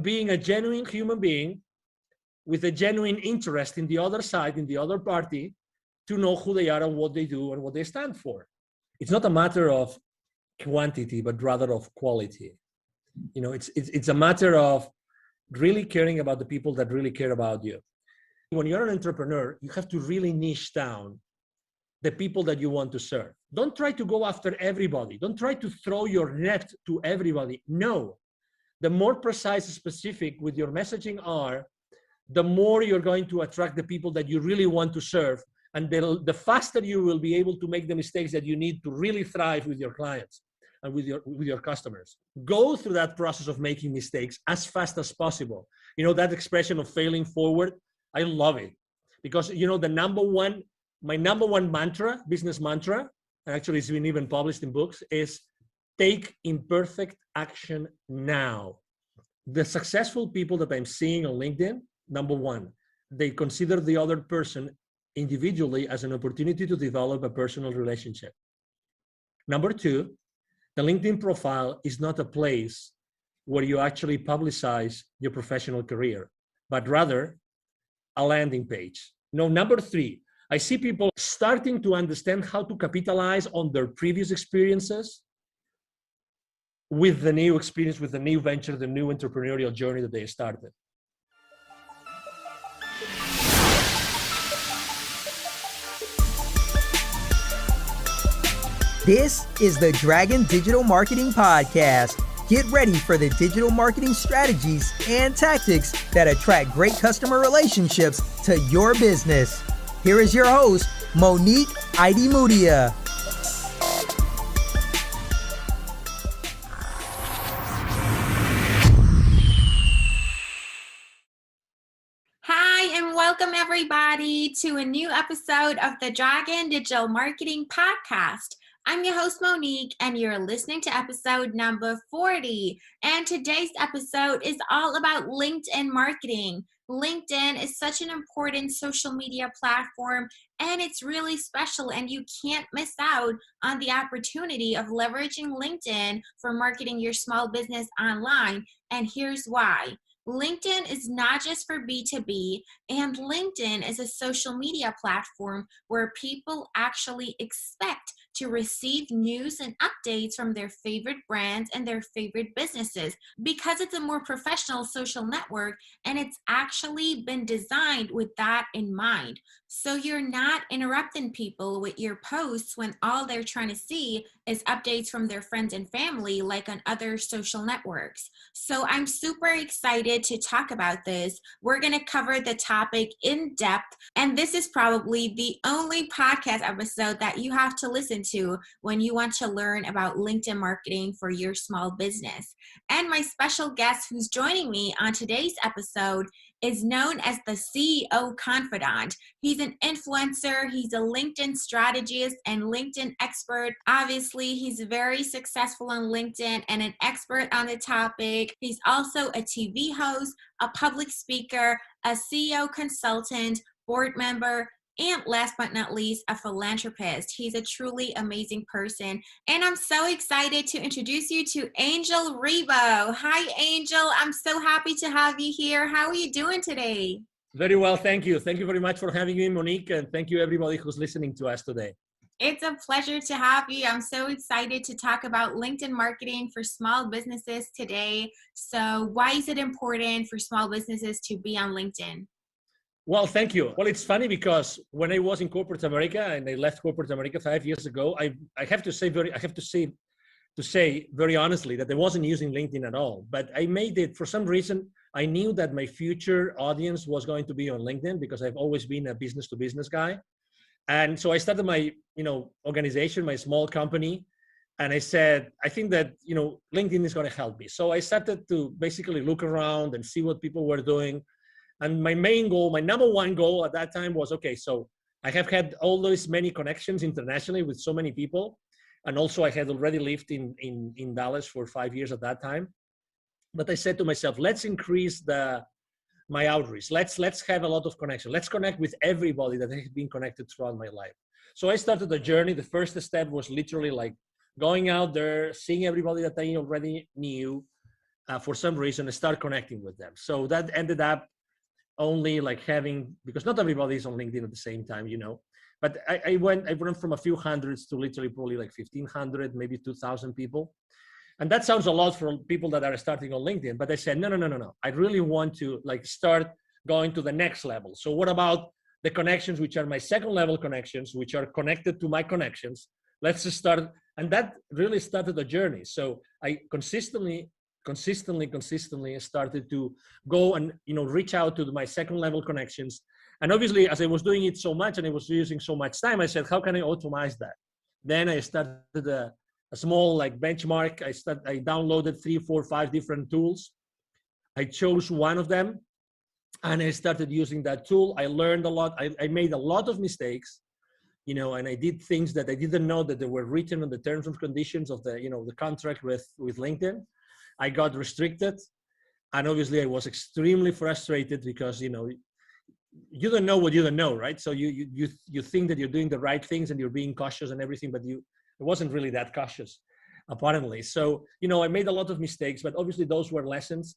being a genuine human being with a genuine interest in the other side, in the other party, to know who they are and what they do and what they stand for. It's not a matter of quantity, but rather of quality. It's a matter of really caring about the people that really care about you. When you're an entrepreneur, you have to really niche down the people that you want to serve. Don't try to go after everybody. Don't try to throw your net to everybody. No. The more precise and specific with your messaging are, the more you're going to attract the people that you really want to serve. And the faster you will be able to make the mistakes that you need to really thrive with your clients and with your customers. Go through that process of making mistakes as fast as possible. That expression of failing forward, I love it. Because, my number one mantra, business mantra, and actually it's been even published in books, is take imperfect action now. The successful people that I'm seeing on LinkedIn, number one, they consider the other person individually as an opportunity to develop a personal relationship. Number two, the LinkedIn profile is not a place where you actually publicize your professional career, but rather a landing page. Number three, I see people starting to understand how to capitalize on their previous experiences with the new experience, with the new venture, the new entrepreneurial journey that they started. This is the Dragon Digital Marketing Podcast. Get ready for the digital marketing strategies and tactics that attract great customer relationships to your business. Here is your host, Monique Idimudia. Hi, and welcome everybody to a new episode of the Dragon Digital Marketing Podcast. I'm your host, Monique, and you're listening to episode number 40. And today's episode is all about LinkedIn marketing. LinkedIn is such an important social media platform, and it's really special, and you can't miss out on the opportunity of leveraging LinkedIn for marketing your small business online. And here's why. LinkedIn is not just for B2B, and LinkedIn is a social media platform where people actually expect to receive news and updates from their favorite brands and their favorite businesses because it's a more professional social network, and it's actually been designed with that in mind. So you're not interrupting people with your posts when all they're trying to see is updates from their friends and family like on other social networks. So I'm super excited to talk about this. We're going to cover the topic in depth, and this is probably the only podcast episode that you have to listen to when you want to learn about LinkedIn marketing for your small business. And my special guest who's joining me on today's episode is known as the CEO Confidant. He's an influencer, he's a LinkedIn strategist and LinkedIn expert. Obviously, he's very successful on LinkedIn and an expert on the topic. He's also a TV host, a public speaker, a CEO consultant, board member, and last but not least, a philanthropist. He's a truly amazing person. And I'm so excited to introduce you to Angel Ribo. Hi, Angel. I'm so happy to have you here. How are you doing today? Very well, thank you. Thank you very much for having me, Monique, and thank you everybody who's listening to us today. It's a pleasure to have you. I'm so excited to talk about LinkedIn marketing for small businesses today. So why is it important for small businesses to be on LinkedIn? Well, thank you. Well, it's funny because when I was in corporate America and I left corporate America 5 years ago, I have to say very honestly that I wasn't using LinkedIn at all. But I made it for some reason. I knew that my future audience was going to be on LinkedIn because I've always been a business to business guy. And so I started my, organization, my small company. And I said, I think that, LinkedIn is going to help me. So I started to basically look around and see what people were doing. And my main goal, my number one goal at that time was, okay, so I have had all those many connections internationally with so many people. And also I had already lived in Dallas for 5 years at that time. But I said to myself, let's increase my outreach. Let's have a lot of connection. Let's connect with everybody that has been connected throughout my life. So I started the journey. The first step was literally like going out there, seeing everybody that I already knew, for some reason, I started connecting with them. So that ended up only like having, because not everybody is on LinkedIn at the same time, but I went from a few hundreds to literally probably like 1,500, maybe 2,000 people. And that sounds a lot for people that are starting on LinkedIn, but I said, no. I really want to like start going to the next level. So what about the connections, which are my second level connections, which are connected to my connections? Let's just start. And that really started the journey. So I consistently started to go and, reach out to my second level connections. And obviously, as I was doing it so much and I was using so much time, I said, how can I automate that? Then I started a small like benchmark. I downloaded 3, 4, 5 different tools. I chose one of them and I started using that tool. I learned a lot. I made a lot of mistakes, and I did things that I didn't know that they were written on the terms and conditions of the, the contract with LinkedIn. I got restricted. And obviously I was extremely frustrated because, you don't know what you don't know, right? So you think that you're doing the right things and you're being cautious and everything, but it wasn't really that cautious, apparently. So, I made a lot of mistakes, but obviously those were lessons.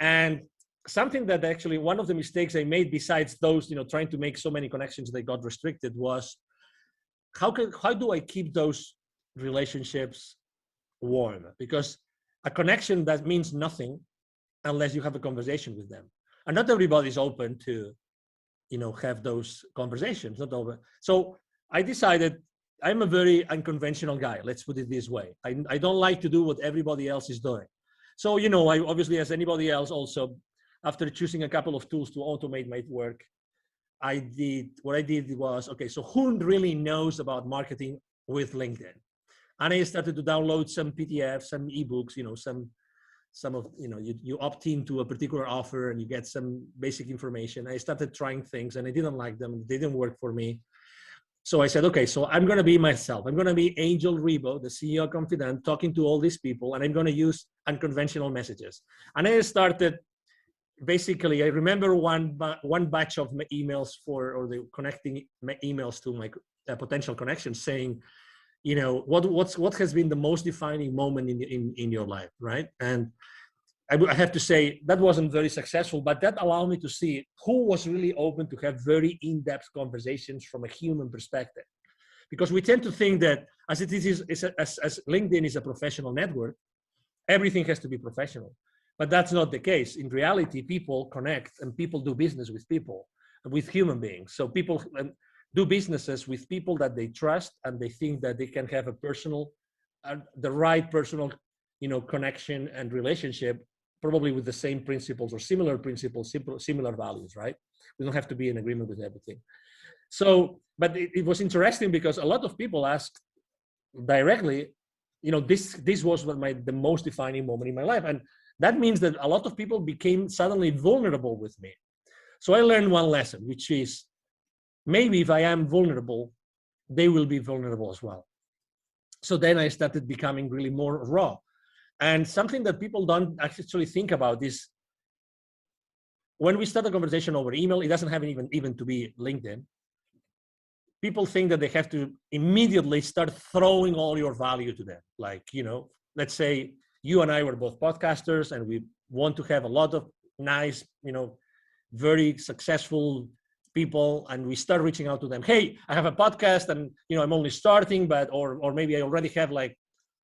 And something that actually, one of the mistakes I made besides those, trying to make so many connections that got restricted was, how do I keep those relationships warm? Because a connection that means nothing unless you have a conversation with them. And not everybody's open to, have those conversations, not over. So I decided I'm a very unconventional guy. Let's put it this way. I don't like to do what everybody else is doing. So, I obviously, as anybody else also, after choosing a couple of tools to automate my work, what I did was, okay, so who really knows about marketing with LinkedIn? And I started to download some PDFs, some ebooks, some of, you opt into a particular offer and you get some basic information. I started trying things and I didn't like them. They didn't work for me. So I said, okay, so I'm going to be myself. I'm going to be Angel Ribo, the CEO Confidant, talking to all these people, and I'm going to use unconventional messages. And I started, basically, I remember one batch of emails or the connecting emails to my potential connections saying, what has been the most defining moment in your life, right? And I have to say that wasn't very successful, but that allowed me to see who was really open to have very in-depth conversations from a human perspective. Because we tend to think that as LinkedIn is a professional network, everything has to be professional. But that's not the case. In reality, people connect and people do business with people, with human beings. So people do businesses with people that they trust and they think that they can have a personal, the right personal, connection and relationship, probably with the same principles or similar principles, similar values, right? We don't have to be in agreement with everything. So, but it was interesting because a lot of people asked directly, this was the most defining moment in my life. And that means that a lot of people became suddenly vulnerable with me. So I learned one lesson, which is maybe if I am vulnerable, they will be vulnerable as well. So then I started becoming really more raw. And something that people don't actually think about is when we start a conversation over email, it doesn't have even to be LinkedIn. People think that they have to immediately start throwing all your value to them. Like, let's say you and I were both podcasters and we want to have a lot of nice, very successful people, and we start reaching out to them. Hey, I have a podcast and, I'm only starting, but, or maybe I already have like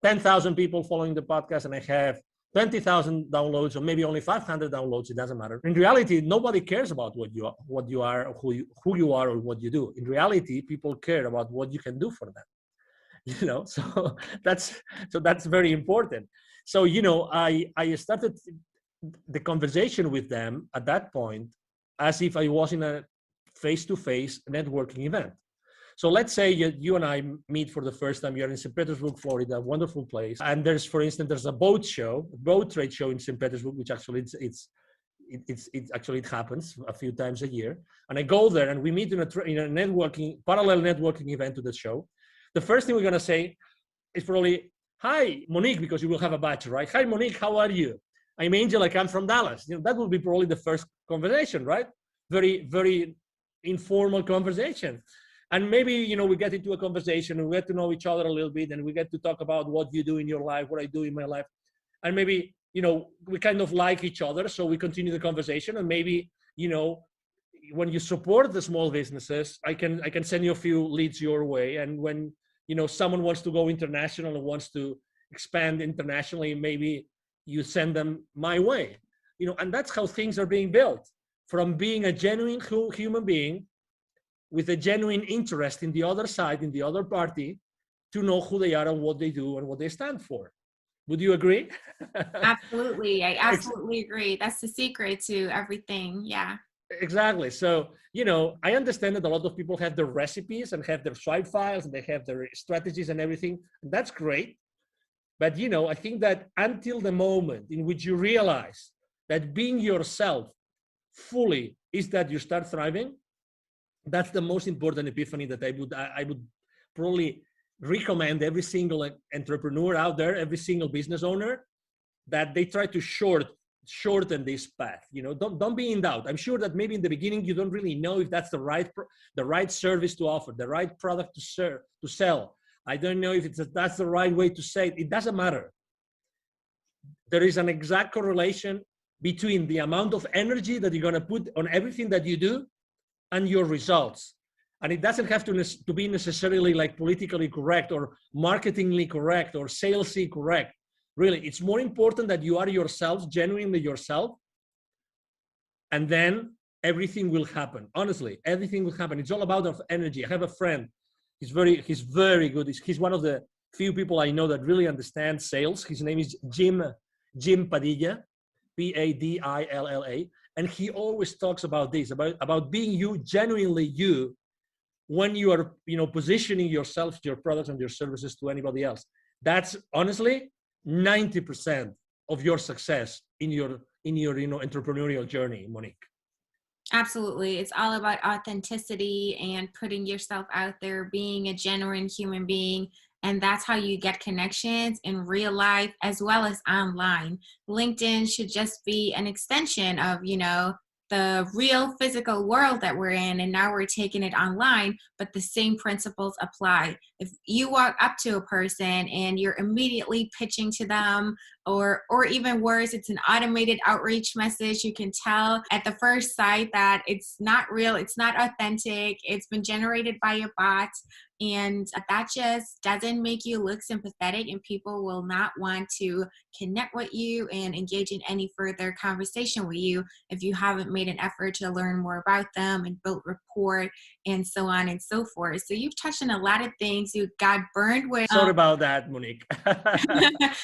10,000 people following the podcast and I have 20,000 downloads or maybe only 500 downloads. It doesn't matter. In reality, nobody cares about what you are, or who you are or what you do. In reality, people care about what you can do for them. So that's very important. So, I started the conversation with them at that point as if I was in a face-to-face networking event. So let's say you and I meet for the first time. You're in St. Petersburg, Florida, a wonderful place. And there's a boat trade show in St. Petersburg, which actually it happens a few times a year. And I go there and we meet in a parallel networking event to the show. The first thing we're going to say is probably, hi, Monique, because you will have a badge, right? Hi, Monique, how are you? I'm Angel, I come from Dallas. That will be probably the first conversation, right? Very, very informal conversation. And maybe, we get into a conversation and we get to know each other a little bit and we get to talk about what you do in your life, what I do in my life. And maybe we kind of like each other, so we continue the conversation. And maybe, when you support the small businesses, I can send you a few leads your way. And when, someone wants to go international and wants to expand internationally, maybe you send them my way, and that's how things are being built, from being a genuine human being with a genuine interest in the other side, in the other party, to know who they are and what they do and what they stand for. Would you agree? Absolutely. I absolutely agree. That's the secret to everything. Yeah. Exactly. So, I understand that a lot of people have their recipes and have their swipe files and they have their strategies and everything. And that's great. But, I think that until the moment in which you realize that being yourself fully is that you start thriving, that's the most important epiphany that I would probably recommend every single entrepreneur out there, every single business owner, that they try to shorten this path. Don't be in doubt. I'm sure that maybe in the beginning you don't really know if that's the right service to offer, the right product to sell. I don't know if that's the right way to say it. It doesn't matter. There is an exact correlation between the amount of energy that you're going to put on everything that you do and your results. And it doesn't have to be necessarily like politically correct or marketingly correct or salesy correct. Really, it's more important that you are yourself, genuinely yourself, and then everything will happen. Honestly, everything will happen. It's all about energy. I have a friend. He's very good. He's one of the few people I know that really understand sales. His name is Jim Padilla, Padilla, and he always talks about this, about being you, genuinely you, when you are, positioning yourself, your products and your services to anybody else. That's honestly 90% of your success in your entrepreneurial journey, Monique. Absolutely. It's all about authenticity and putting yourself out there, being a genuine human being. And that's how you get connections in real life as well as online. LinkedIn should just be an extension of, the real physical world that we're in, and now we're taking it online, but the same principles apply. If you walk up to a person and you're immediately pitching to them, or even worse, it's an automated outreach message, you can tell at the first sight that it's not real, it's not authentic, it's been generated by a bot, and that just doesn't make you look sympathetic, and people will not want to connect with you and engage in any further conversation with you if you haven't made an effort to learn more about them and build rapport and so on and so forth. So you've touched on a lot of things. You got burned with. Sorry about that, Monique.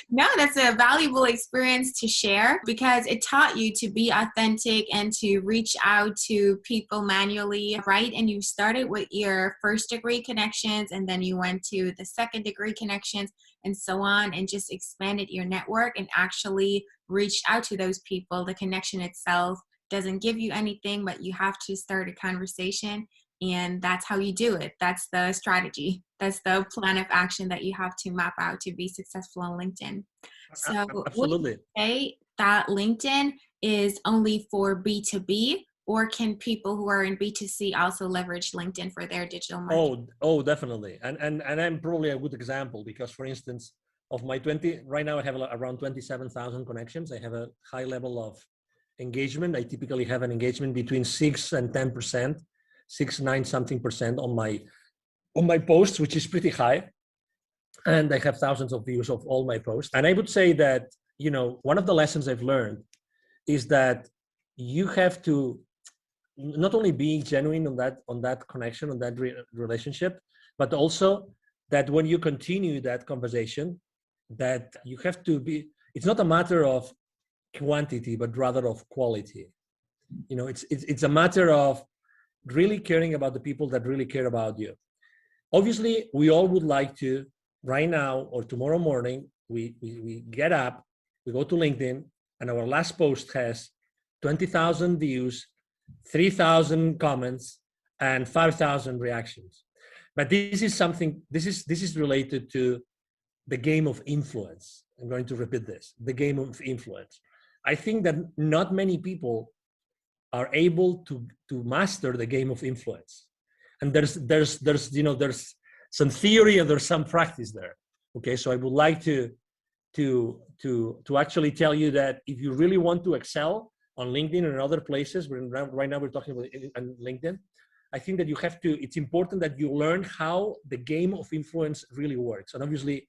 No, that's a valuable experience to share because it taught you to be authentic and to reach out to people manually, right? And you started with your first degree connections, and then you went to the second degree connections and so on, and just expanded your network and actually reached out to those people. The connection itself doesn't give you anything, but you have to start a conversation, and that's how you do it. That's the strategy. That's the plan of action that you have to map out to be successful on LinkedIn. So absolutely. Would you say that LinkedIn is only for B2B, or can people who are in B2C also leverage LinkedIn for their digital marketing? Oh, definitely. And I'm probably a good example because, for instance, of my 20, right now I have around 27,000 connections. I have a high level of engagement. I typically have an engagement between 6 and 10%, 9 something percent on my posts, which is pretty high. And I have thousands of views of all my posts. And I would say that, one of the lessons I've learned is that you have to not only be genuine on that connection, on that relationship, but also that when you continue that conversation, that you have to be, it's not a matter of quantity, but rather of quality. It's a matter of really caring about the people that really care about you. Obviously, we all would like to, right now or tomorrow morning, we get up, we go to LinkedIn, and our last post has 20,000 views, 3,000 comments, and 5,000 reactions. But this is related to the game of influence. I'm going to repeat this, the game of influence. I think that not many people are able to master the game of influence. And there's some theory and there's some practice there. Okay, so I would like to to actually tell you that if you really want to excel on LinkedIn and other places, right now we're talking about on LinkedIn, I think that it's important that you learn how the game of influence really works. And obviously,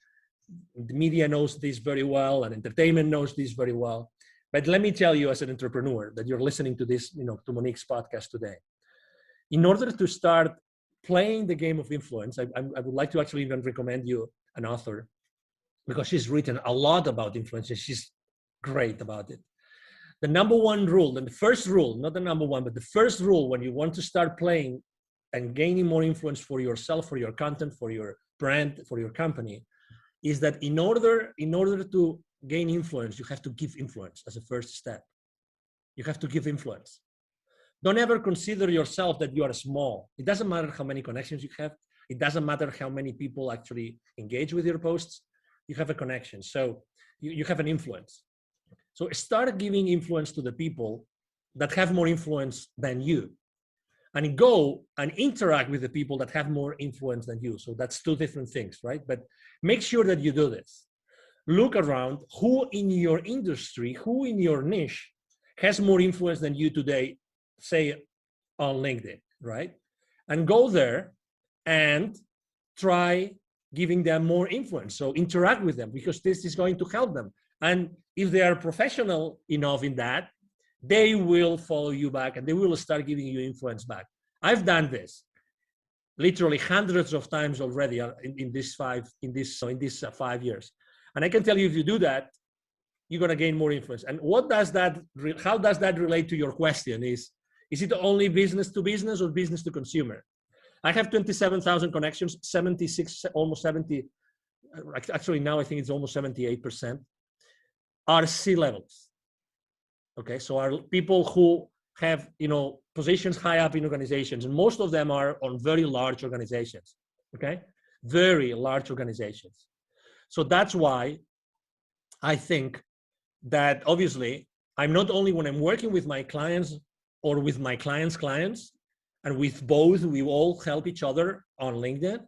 the media knows this very well, and entertainment knows this very well. But let me tell you, as an entrepreneur, that you're listening to this, to Monique's podcast today. In order to start playing the game of influence, I would like to actually even recommend you an author, because she's written a lot about influence, and she's great about it. The number one rule, and the first rule, not the number one, but the first rule when you want to start playing and gaining more influence for yourself, for your content, for your brand, for your company, is that in order to gain influence, you have to give influence as a first step. You have to give influence. Don't ever consider yourself that you are small. It doesn't matter how many connections you have. It doesn't matter how many people actually engage with your posts. You have a connection. So you have an influence. So start giving influence to the people that have more influence than you, and go and interact with the people that have more influence than you. So that's two different things, right? But make sure that you do this. Look around who in your industry, who in your niche has more influence than you today, say on LinkedIn, right? And go there and try giving them more influence. So interact with them, because this is going to help them. And if they are professional enough in that, they will follow you back and they will start giving you influence back. I've done this literally hundreds of times already in these 5 years. And I can tell you, if you do that, you're going to gain more influence. And how does that relate to your question? Is it only business to business or business to consumer? I have 27,000 connections, 76, almost 70. Actually, now I think it's almost 78% are C-levels. Okay, so are people who have, positions high up in organizations, and most of them are on very large organizations. Okay, very large organizations. So that's why I think that obviously I'm not only, when I'm working with my clients or with my clients' clients, and with both, we all help each other on LinkedIn.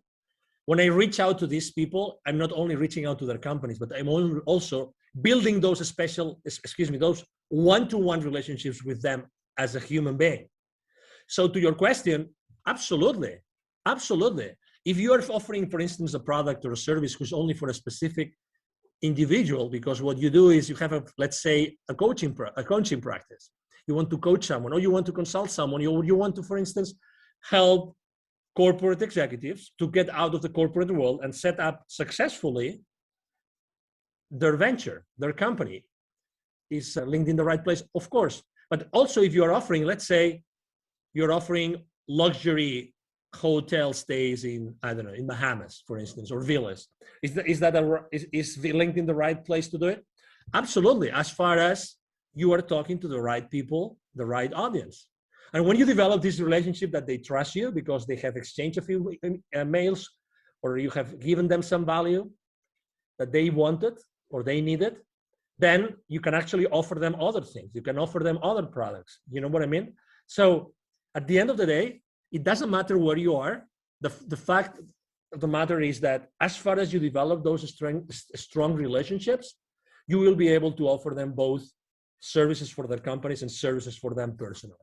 When I reach out to these people, I'm not only reaching out to their companies, but I'm also building those those one-to-one relationships with them as a human being. So to your question, absolutely. If you are offering, for instance, a product or a service who's only for a specific individual, because what you do is you have let's say a coaching practice. You want to coach someone, or you want to consult someone, you want to, for instance, help corporate executives to get out of the corporate world and set up successfully their venture, their company. Is LinkedIn the right place? Of course. But also, if you're offering, let's say you're offering luxury hotel stays in, I don't know, in Bahamas, for instance, or villas, is LinkedIn the right place to do it? Absolutely, as far as you are talking to the right people, the right audience. And when you develop this relationship that they trust you because they have exchanged a few mails, or you have given them some value that they wanted or they needed, then you can actually offer them other things. You can offer them other products. You know what I mean? So at the end of the day, it doesn't matter where you are. The fact of the matter is that as far as you develop those strong relationships, you will be able to offer them both services for their companies and services for them personally.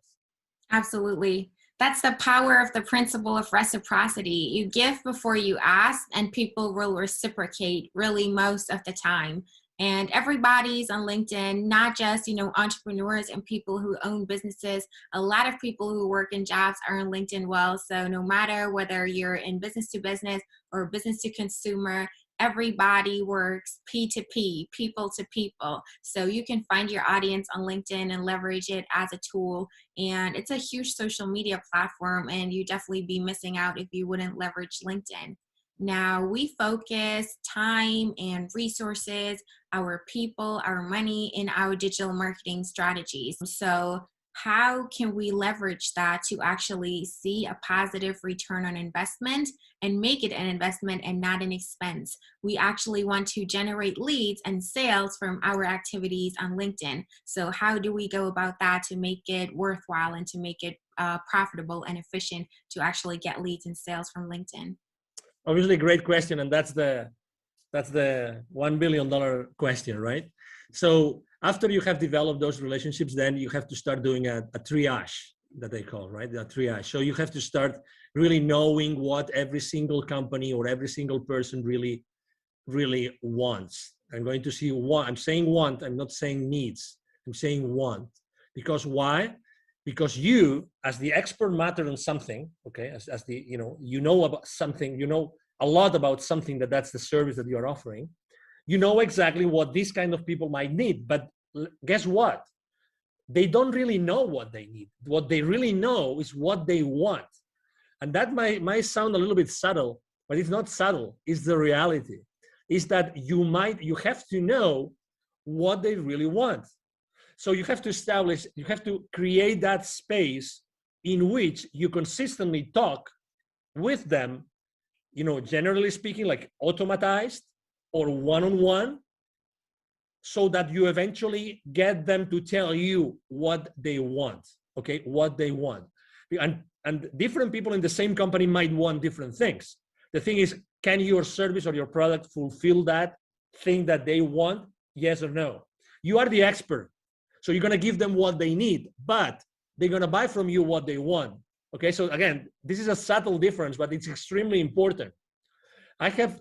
Absolutely. That's the power of the principle of reciprocity. You give before you ask, and people will reciprocate really most of the time. And everybody's on LinkedIn, not just, entrepreneurs and people who own businesses. A lot of people who work in jobs are on LinkedIn well. So no matter whether you're in business to business or business to consumer, everybody works P2P, people to people. So you can find your audience on LinkedIn and leverage it as a tool. And it's a huge social media platform, and you definitely be missing out if you wouldn't leverage LinkedIn. Now, we focus time and resources, our people, our money in our digital marketing strategies. So how can we leverage that to actually see a positive return on investment and make it an investment and not an expense? We actually want to generate leads and sales from our activities on LinkedIn. So how do we go about that to make it worthwhile and to make it profitable and efficient to actually get leads and sales from LinkedIn? Obviously, great question. And that's the That's the $1 billion question, right? So after you have developed those relationships, then you have to start doing a triage that they call, right? The triage. So you have to start really knowing what every single company or every single person really wants. I'm going to see what I'm saying want, I'm not saying needs. I'm saying want. Because why? Because you, as the expert matter on something, okay, as the, you know about something, you know a lot about something that's the service that you're offering, you know exactly what these kind of people might need. But guess what? They don't really know what they need. What they really know is what they want. And that might sound a little bit subtle, but it's not subtle. It's the reality. Is that you have to know what they really want. So you have to create that space in which you consistently talk with them, generally speaking, like automatized or one-on-one, so that you eventually get them to tell you what they want, okay, what they want. And different people in the same company might want different things. The thing is, can your service or your product fulfill that thing that they want? Yes or no? You are the expert. So you're going to give them what they need, but they're going to buy from you what they want. Okay, so again, this is a subtle difference, but it's extremely important. I have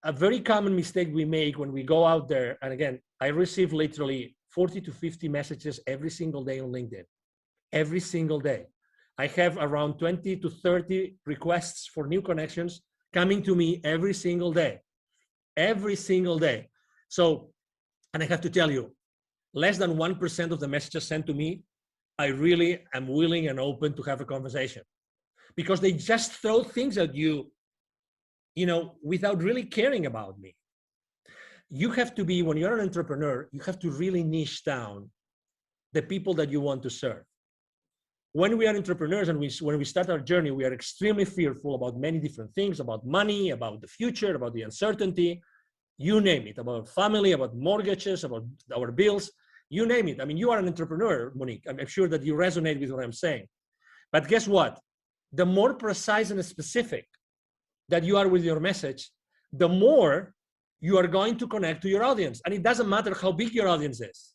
a very common mistake we make when we go out there. And again, I receive literally 40 to 50 messages every single day on LinkedIn, every single day. I have around 20 to 30 requests for new connections coming to me every single day. So, and I have to tell you, less than 1% of the messages sent to me, I really am willing and open to have a conversation, because they just throw things at you, without really caring about me. You have to be, when you're an entrepreneur, you have to really niche down the people that you want to serve. When we are entrepreneurs and when we start our journey, we are extremely fearful about many different things, about money, about the future, about the uncertainty, you name it, about family, about mortgages, about our bills, you name it. I mean, you are an entrepreneur, Monique. I'm sure that you resonate with what I'm saying. But guess what? The more precise and specific that you are with your message, the more you are going to connect to your audience. And it doesn't matter how big your audience is.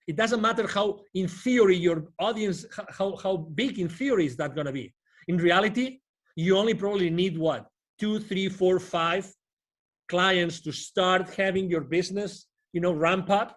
It doesn't matter how, in theory, your audience, how big in theory is that going to be. In reality, you only probably need what? 2, 3, 4, 5 clients to start having your business, ramp up.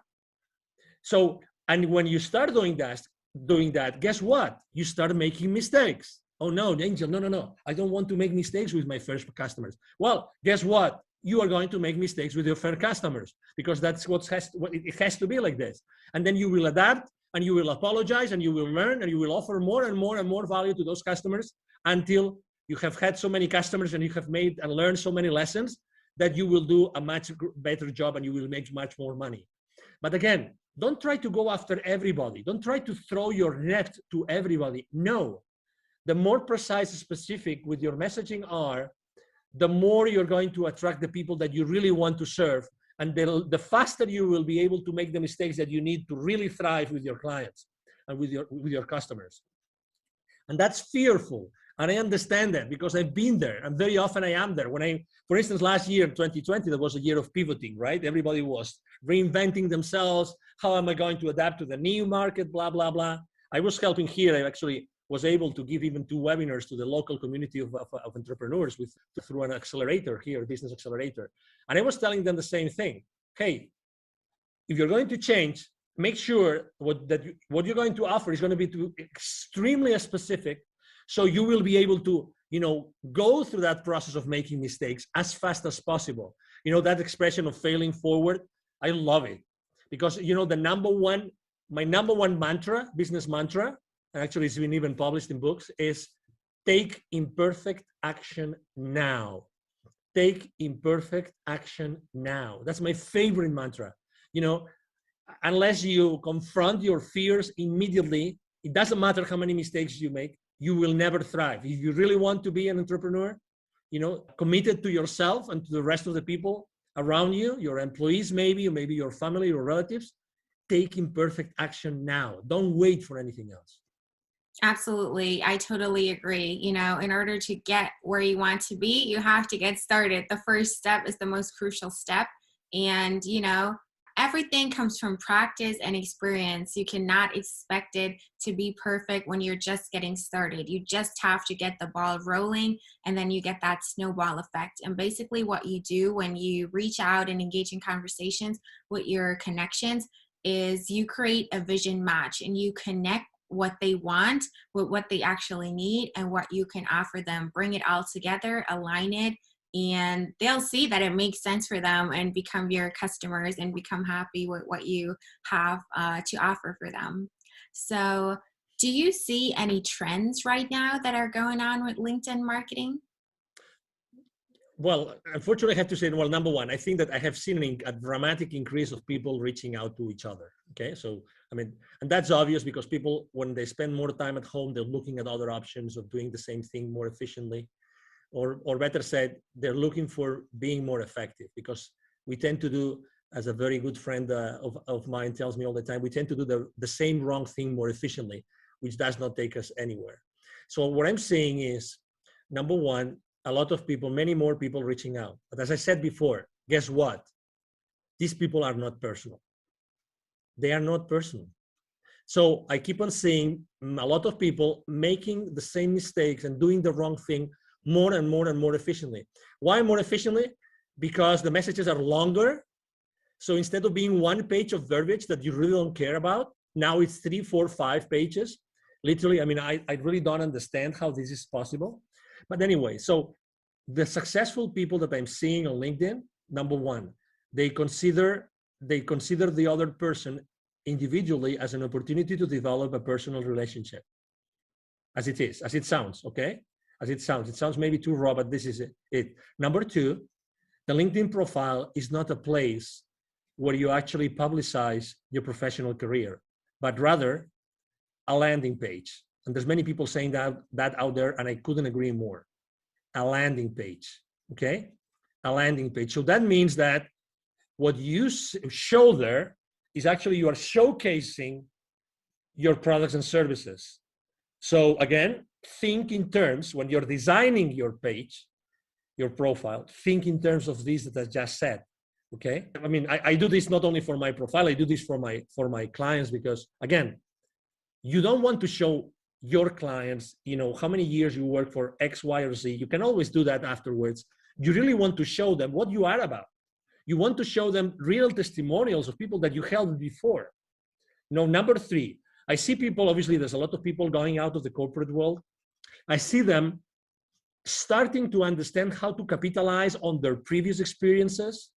So, and when you start doing that, guess what? You start making mistakes. Oh no, Angel, no. I don't want to make mistakes with my first customers. Well, guess what? You are going to make mistakes with your first customers, because that's it has to be like this. And then you will adapt, and you will apologize, and you will learn, and you will offer more and more and more value to those customers until you have had so many customers and you have made and learned so many lessons that you will do a much better job and you will make much more money. But again, don't try to go after everybody. Don't try to throw your net to everybody. No. The more precise and specific with your messaging are, the more you're going to attract the people that you really want to serve. And the faster you will be able to make the mistakes that you need to really thrive with your clients and with your customers. And that's fearful. And I understand that, because I've been there, and very often I am there. For instance, last year, 2020, that was a year of pivoting, right? Everybody was reinventing themselves. How am I going to adapt to the new market, blah, blah, blah. I was helping here. I actually was able to give even 2 webinars to the local community of entrepreneurs through an accelerator here, business accelerator. And I was telling them the same thing. Hey, if you're going to change, make sure what you're going to offer is going to be extremely specific, so you will be able to, go through that process of making mistakes as fast as possible. That expression of failing forward, I love it, because, my number one mantra, business mantra, and actually it's been even published in books, is take imperfect action now. Take imperfect action now. That's my favorite mantra. Unless you confront your fears immediately, it doesn't matter how many mistakes you make, you will never thrive. If you really want to be an entrepreneur, committed to yourself and to the rest of the people around you, your employees maybe, or maybe your family or relatives, take imperfect action now. Don't wait for anything else. Absolutely. I totally agree. In order to get where you want to be, you have to get started. The first step is the most crucial step. And, everything comes from practice and experience. You cannot expect it to be perfect when you're just getting started. You just have to get the ball rolling, and then you get that snowball effect. And basically, what you do when you reach out and engage in conversations with your connections is you create a vision match, and you connect what they want with what they actually need and what you can offer them. Bring it all together, align it, and they'll see that it makes sense for them and become your customers and become happy with what you have to offer for them. So, do you see any trends right now that are going on with LinkedIn marketing? Well, unfortunately, I have to say, well, number one, I think that I have seen a dramatic increase of people reaching out to each other. Okay. So, I mean, and that's obvious because people, when they spend more time at home, they're looking at other options of doing the same thing more efficiently, or better said, they're looking for being more effective, because we tend to do, as a very good friend of mine tells me all the time, we tend to do the same wrong thing more efficiently, which does not take us anywhere. So what I'm saying is, number one, a lot of people, many more people reaching out. But as I said before, guess what? These people are not personal. They are not personal. So I keep on seeing a lot of people making the same mistakes and doing the wrong thing more and more and more efficiently. Why more efficiently? Because the messages are longer. So instead of being one page of verbiage that you really don't care about, now it's 3, 4, 5 pages. Literally, I mean, I really don't understand how this is possible. But anyway, so the successful people that I'm seeing on LinkedIn, number one, they consider the other person individually as an opportunity to develop a personal relationship. As it sounds, okay? As it sounds maybe too raw, but this is it. Number two, the LinkedIn profile is not a place where you actually publicize your professional career, but rather a landing page. And there's many people saying that out there, and I couldn't agree more. A landing page, okay? A landing page. So that means that what you show there is actually you are showcasing your products and services. So again, think in terms, when you're designing your page, your profile, think in terms of this that I just said, okay? I mean, I do this not only for my profile, I do this for my clients, because again, you don't want to show your clients, how many years you work for X, Y, or Z. You can always do that afterwards. You really want to show them what you are about. You want to show them real testimonials of people that you helped before. Number three, I see people, obviously there's a lot of people going out of the corporate world. I see them starting to understand how to capitalize on their previous experiences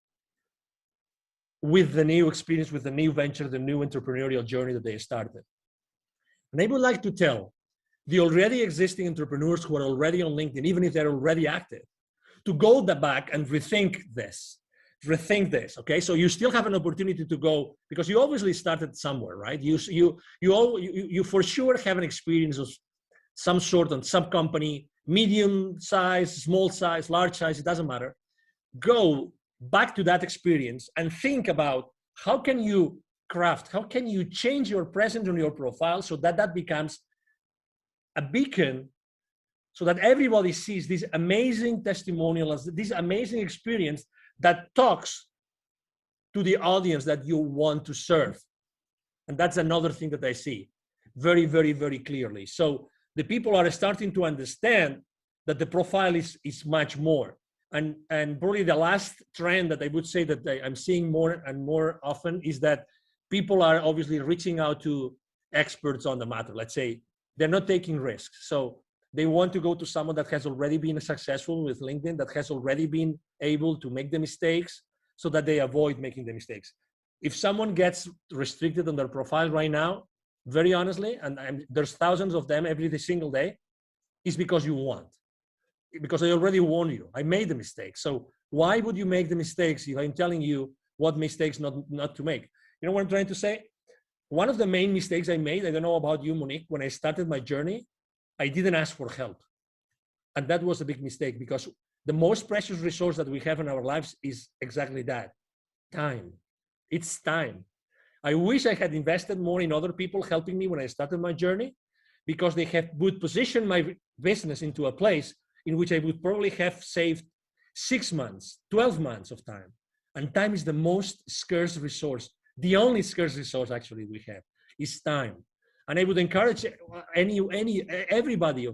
with the new experience, with the new venture, the new entrepreneurial journey that they started. And I would like to tell the already existing entrepreneurs who are already on LinkedIn, even if they're already active, to go back and rethink this, okay? So you still have an opportunity to go, because you obviously started somewhere, right? You for sure have an experience of some sort on some company, medium size, small size, large size, it doesn't matter. Go back to that experience and think about how can you change your presence on your profile so that becomes a beacon, so that everybody sees this amazing testimonial, this amazing experience that talks to the audience that you want to serve. And that's another thing that I see very, very, very clearly. So the people are starting to understand that the profile is much more. And probably the last trend that I would say that I'm seeing more and more often is that people are obviously reaching out to experts on the matter. Let's say they're not taking risks. So they want to go to someone that has already been successful with LinkedIn, that has already been able to make the mistakes so that they avoid making the mistakes. If someone gets restricted on their profile right now, very honestly, and there's thousands of them every single day, is because you want. Because I already warned you. I made the mistakes. So why would you make the mistakes if I'm telling you what mistakes not to make? You know what I'm trying to say? One of the main mistakes I made, I don't know about you, Monique, when I started my journey, I didn't ask for help. And that was a big mistake, because the most precious resource that we have in our lives is exactly that, time. It's time. I wish I had invested more in other people helping me when I started my journey, because they would position my business into a place in which I would probably have saved 6 months, 12 months of time. And time is the most scarce resource. The only scarce resource actually we have is time. And I would encourage everybody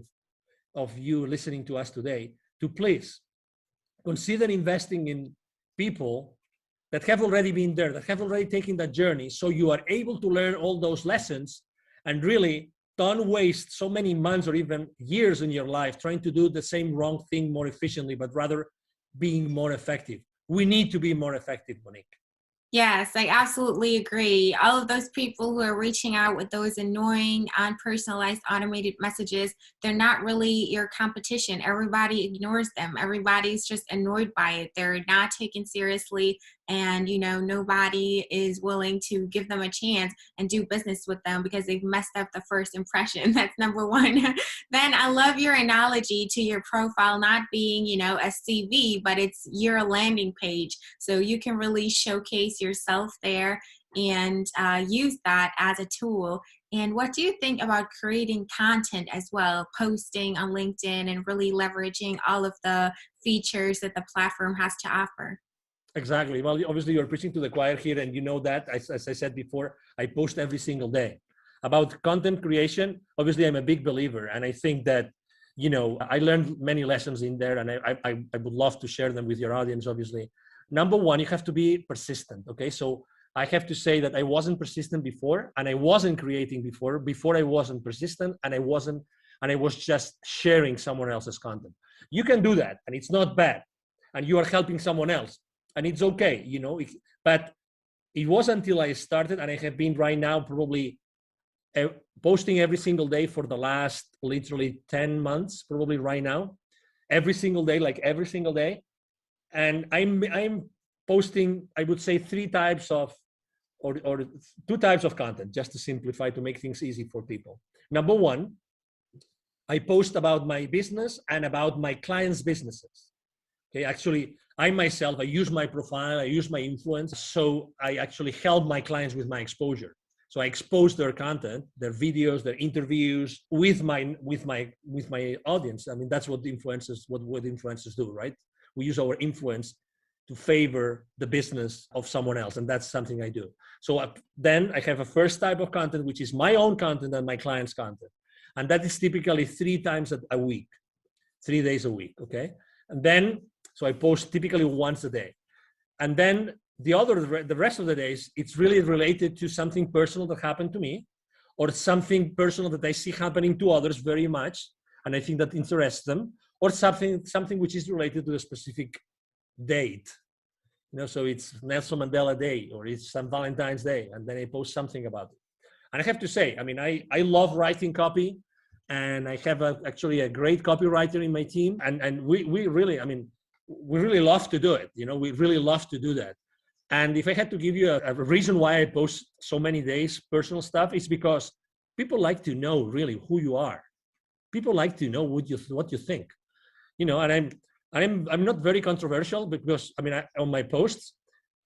of you listening to us today to please consider investing in people that have already been there, that have already taken that journey, so you are able to learn all those lessons and really don't waste so many months or even years in your life trying to do the same wrong thing more efficiently, but rather being more effective. We need to be more effective, Monique. Yes, I absolutely agree. All of those people who are reaching out with those annoying, unpersonalized, automated messages, they're not really your competition. Everybody ignores them. Everybody's just annoyed by it. They're not taken seriously. And, nobody is willing to give them a chance and do business with them because they've messed up the first impression. That's number one. Then I love your analogy to your profile not being, a CV, but it's your landing page. So you can really showcase yourself there and use that as a tool. And what do you think about creating content as well, posting on LinkedIn and really leveraging all of the features that the platform has to offer? Exactly. Well, obviously you're preaching to the choir here, and you know that, as I said before, I post every single day. About content creation, obviously I'm a big believer, and I think that, I learned many lessons in there, and I would love to share them with your audience, obviously. Number one, you have to be persistent, okay? So I have to say that I wasn't persistent before, and I wasn't creating before I wasn't persistent, and I was just sharing someone else's content. You can do that, and it's not bad, and you are helping someone else. And it's okay, but it was until I started, and I have been right now probably posting every single day for the last literally 10 months, probably right now, every single day. And I'm posting, I would say, three types of, or two types of content, just to simplify, to make things easy for people. Number one, I post about my business and about my clients' businesses. Okay, actually, I myself, I use my profile, I use my influence, so I actually help my clients with my exposure. So I expose their content, their videos, their interviews with my audience. I mean, that's what influencers do, right? We use our influence to favor the business of someone else, and that's something I do. So then I have a first type of content, which is my own content and my clients' content, and that is typically 3 times a week, 3 days a week. Okay, and then. So I post typically once a day. And then the rest of the days, it's really related to something personal that happened to me, or something personal that I see happening to others very much, and I think that interests them, or something which is related to a specific date. So it's Nelson Mandela Day, or it's St. Valentine's Day, and then I post something about it. And I have to say, I mean, I love writing copy, and I have actually a great copywriter in my team, and we really, I mean, we really love to do it. We really love to do that. And if I had to give you a reason why I post so many days personal stuff, it's because people like to know really who you are. People like to know what you think. And I'm not very controversial, because on my posts,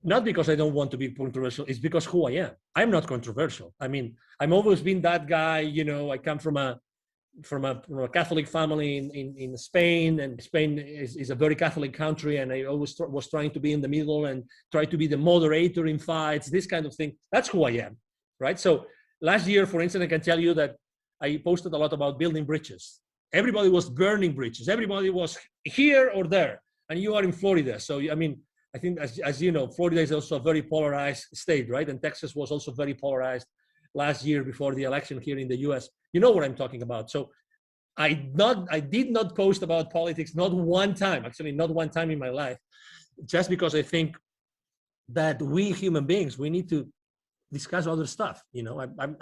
not because I don't want to be controversial, it's because who I am. I'm not controversial. I mean, I've always been that guy. I come from a Catholic family in Spain, and Spain is a very Catholic country, and I always was trying to be in the middle and try to be the moderator in fights, this kind of thing. That's who I am, right? So last year, for instance, I can tell you that I posted a lot about building bridges. Everybody was burning bridges. Everybody was here or there, and you are in Florida. So, I mean, I think, as you know, Florida is also a very polarized state, right? And Texas was also very polarized last year before the election here in the US. You know what I'm talking about. So I did not post about politics, not one time, actually not one time in my life, just because I think that we human beings, we need to discuss other stuff.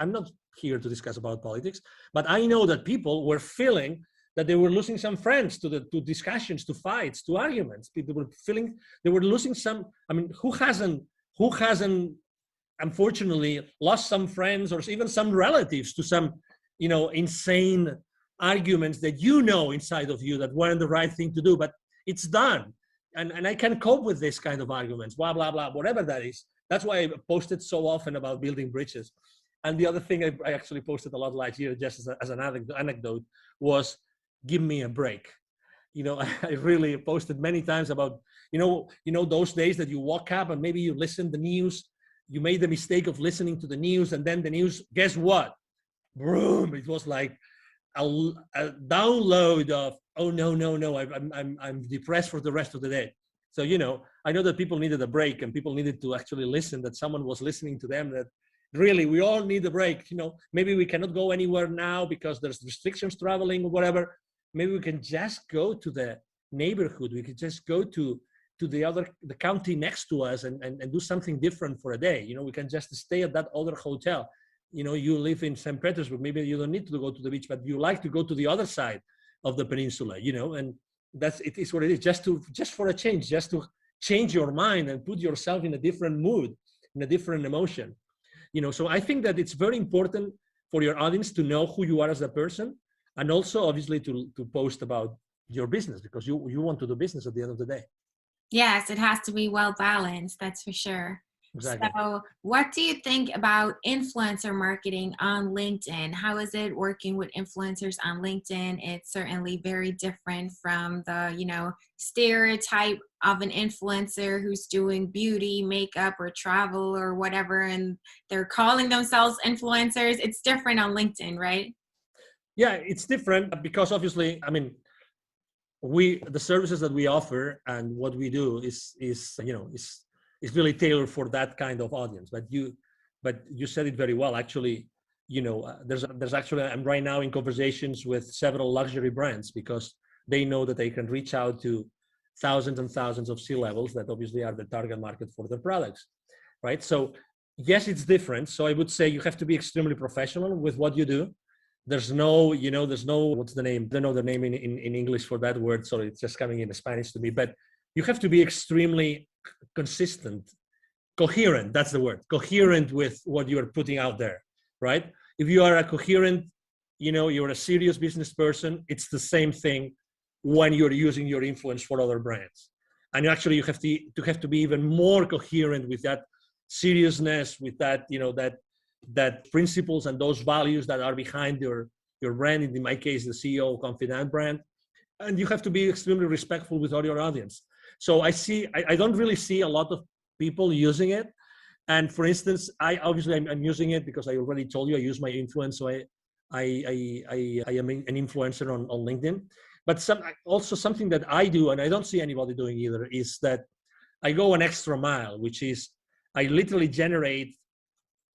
I'm not here to discuss about politics, but I know that people were feeling that they were losing some friends to discussions, to fights, to arguments. People were feeling they were losing some. I mean, who hasn't unfortunately lost some friends or even some relatives to some insane arguments that inside of you that weren't the right thing to do, but it's done. And I can cope with this kind of arguments, blah, blah, blah, whatever that is. That's why I posted so often about building bridges. And the other thing I actually posted a lot last year, just as an anecdote, was give me a break. I really posted many times about, those days that you woke up and maybe you listened to the news, you made the mistake of listening to the news, and then the news, guess what? Boom! It was like a download of, oh no, I'm depressed for the rest of the day. So I know that people needed a break, and people needed to actually listen, that someone was listening to them, that really we all need a break. Maybe we cannot go anywhere now because there's restrictions traveling or whatever. Maybe we can just go to the neighborhood. We could just go to the county next to us and do something different for a day. We can just stay at that other hotel. You live in St. Petersburg, maybe you don't need to go to the beach, but you like to go to the other side of the peninsula, and it is what it is, just for a change, just to change your mind and put yourself in a different mood, in a different emotion. So I think that it's very important for your audience to know who you are as a person, and also obviously to post about your business, because you want to do business at the end of the day. Yes, it has to be well balanced, that's for sure. Exactly. So what do you think about influencer marketing on LinkedIn? How is it working with influencers on LinkedIn? It's certainly very different from the, stereotype of an influencer who's doing beauty, makeup, or travel or whatever, and they're calling themselves influencers. It's different on LinkedIn, right? Yeah, it's different because obviously, the services that we offer and what we do is really tailored for that kind of audience. But you said it very well. Actually, there's actually, I'm right now in conversations with several luxury brands because they know that they can reach out to thousands and thousands of C-levels that obviously are the target market for their products, right? So yes, it's different. So I would say you have to be extremely professional with what you do. There's no, what's the name? I don't know the name in English for that word, so it's just coming in Spanish to me. But you have to be extremely consistent, coherent, that's the word, coherent with what you're putting out there, right? If you are a coherent, you're a serious business person, it's the same thing when you're using your influence for other brands. And actually you have to be even more coherent with that seriousness, with that, that principles and those values that are behind your brand, in my case, the CEO Confidant brand. And you have to be extremely respectful with all your audience. So I don't really see a lot of people using it. And for instance, I'm using it because I already told you I use my influence. So I am an influencer on LinkedIn. But something that I do, and I don't see anybody doing either, is that I go an extra mile, which is I literally generate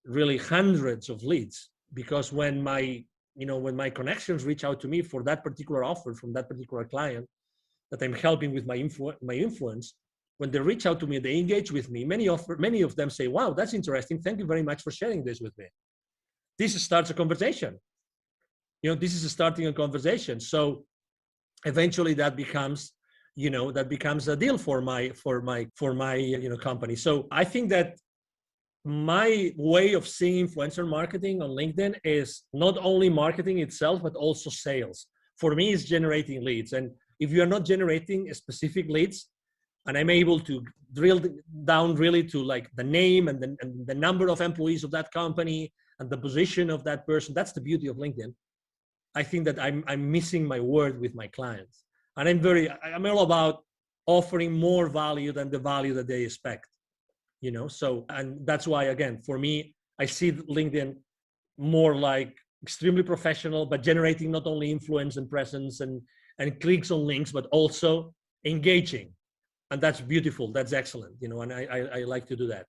really hundreds of leads, because when my connections reach out to me for that particular offer from that particular client that I'm helping with my influence, when they reach out to me, they engage with me. Many of them say, "Wow, that's interesting. Thank you very much for sharing this with me." This starts a conversation. This is starting a conversation. So eventually that becomes a deal for my company. So I think that my way of seeing influencer marketing on LinkedIn is not only marketing itself, but also sales. For me, it's generating leads. And if you are not generating specific leads, and I'm able to drill down really to like the name and the number of employees of that company and the position of that person, that's the beauty of LinkedIn. I think that I'm missing my word with my clients. And I'm all about offering more value than the value that they expect. So, and that's why, again, for me, I see LinkedIn more like extremely professional, but generating not only influence and presence and clicks on links, but also engaging. And that's beautiful. That's excellent. And I like to do that.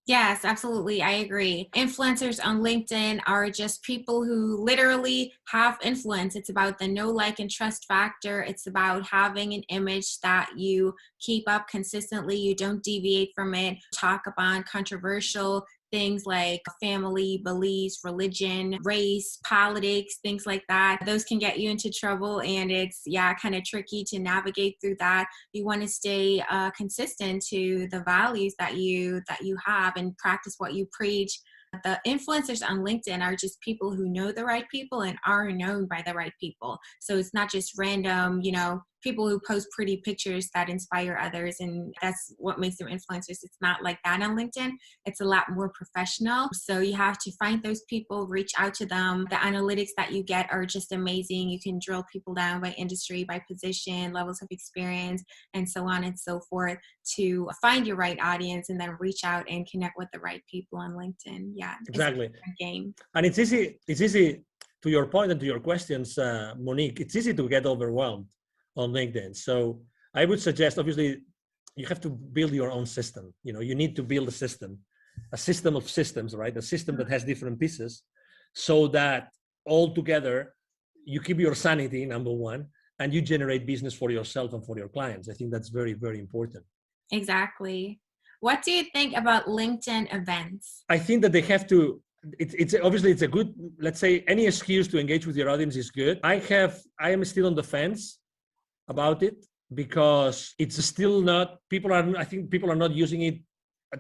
Yes, absolutely. I agree. Influencers on LinkedIn are just people who literally have influence. It's about the know, like, and trust factor. It's about having an image that you keep up consistently. You don't deviate from it. Talk about controversial things like family, beliefs, religion, race, politics, things like that. Those can get you into trouble, and it's kind of tricky to navigate through that. You want to stay consistent to the values that you have and practice what you preach. The influencers on LinkedIn are just people who know the right people and are known by the right people. So it's not just random, people who post pretty pictures that inspire others, and that's what makes them influencers. It's not like that on LinkedIn. It's a lot more professional. So you have to find those people, reach out to them. The analytics that you get are just amazing. You can drill people down by industry, by position, levels of experience, and so on and so forth to find your right audience and then reach out and connect with the right people on LinkedIn. Yeah, exactly. It's a different game. And it's easy to your point and to your questions, Monique, it's easy to get overwhelmed on LinkedIn. So I would suggest, obviously, you have to build your own system. You need to build a system of systems, right? A system that has different pieces so that all together you keep your sanity, number one, and you generate business for yourself and for your clients. I think that's very, very important. Exactly. What do you think about LinkedIn events? I think that they have to, it's obviously it's a good, let's say any excuse to engage with your audience is good. I am still on the fence about it because it's still not, I think people are not using it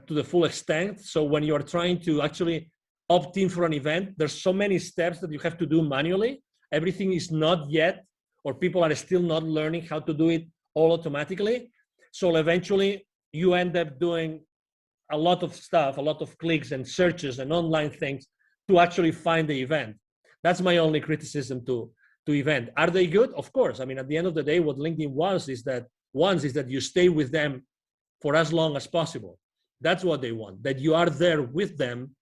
to the full extent. So when you are trying to actually opt in for an event, there's so many steps that you have to do manually. Everything is not yet, or people are still not learning how to do it all automatically. So eventually you end up doing a lot of stuff, a lot of clicks and searches and online things to actually find the event. That's my only criticism to event. Are they good? Of course. I mean, at the end of the day, what LinkedIn wants is that you stay with them for as long as possible. That's what they want, that you are there with them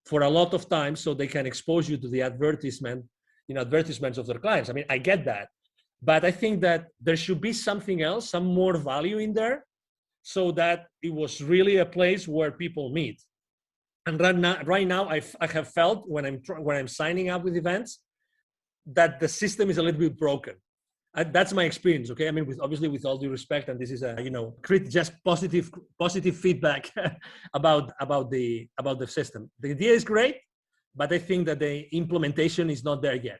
for a lot of time so they can expose you to the advertisements of their clients. I mean, I get that. But I think that there should be something else, some more value in there, so that it was really a place where people meet. And right now I have felt when I'm signing up with events that the system is a little bit broken. That's my experience. Okay, I mean, with all due respect, and this is just positive feedback about the system. The idea is great, but I think that the implementation is not there yet.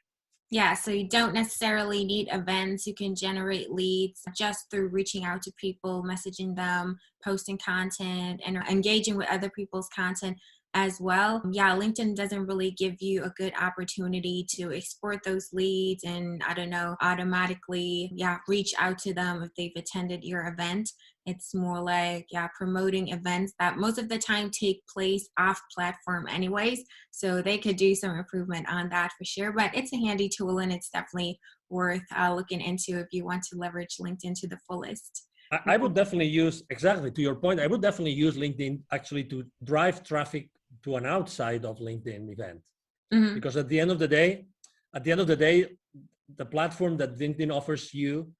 Yeah, so you don't necessarily need events. You can generate leads just through reaching out to people, messaging them, posting content, and engaging with other people's content as well. Yeah, LinkedIn doesn't really give you a good opportunity to export those leads and, automatically, reach out to them if they've attended your event. It's more like, promoting events that most of the time take place off platform anyways. So they could do some improvement on that for sure. But it's a handy tool and it's definitely worth looking into if you want to leverage LinkedIn to the fullest. I would definitely use, exactly to your point, I would definitely use LinkedIn actually to drive traffic to an outside of LinkedIn event. Mm-hmm. Because at the end of the day, the platform that LinkedIn offers you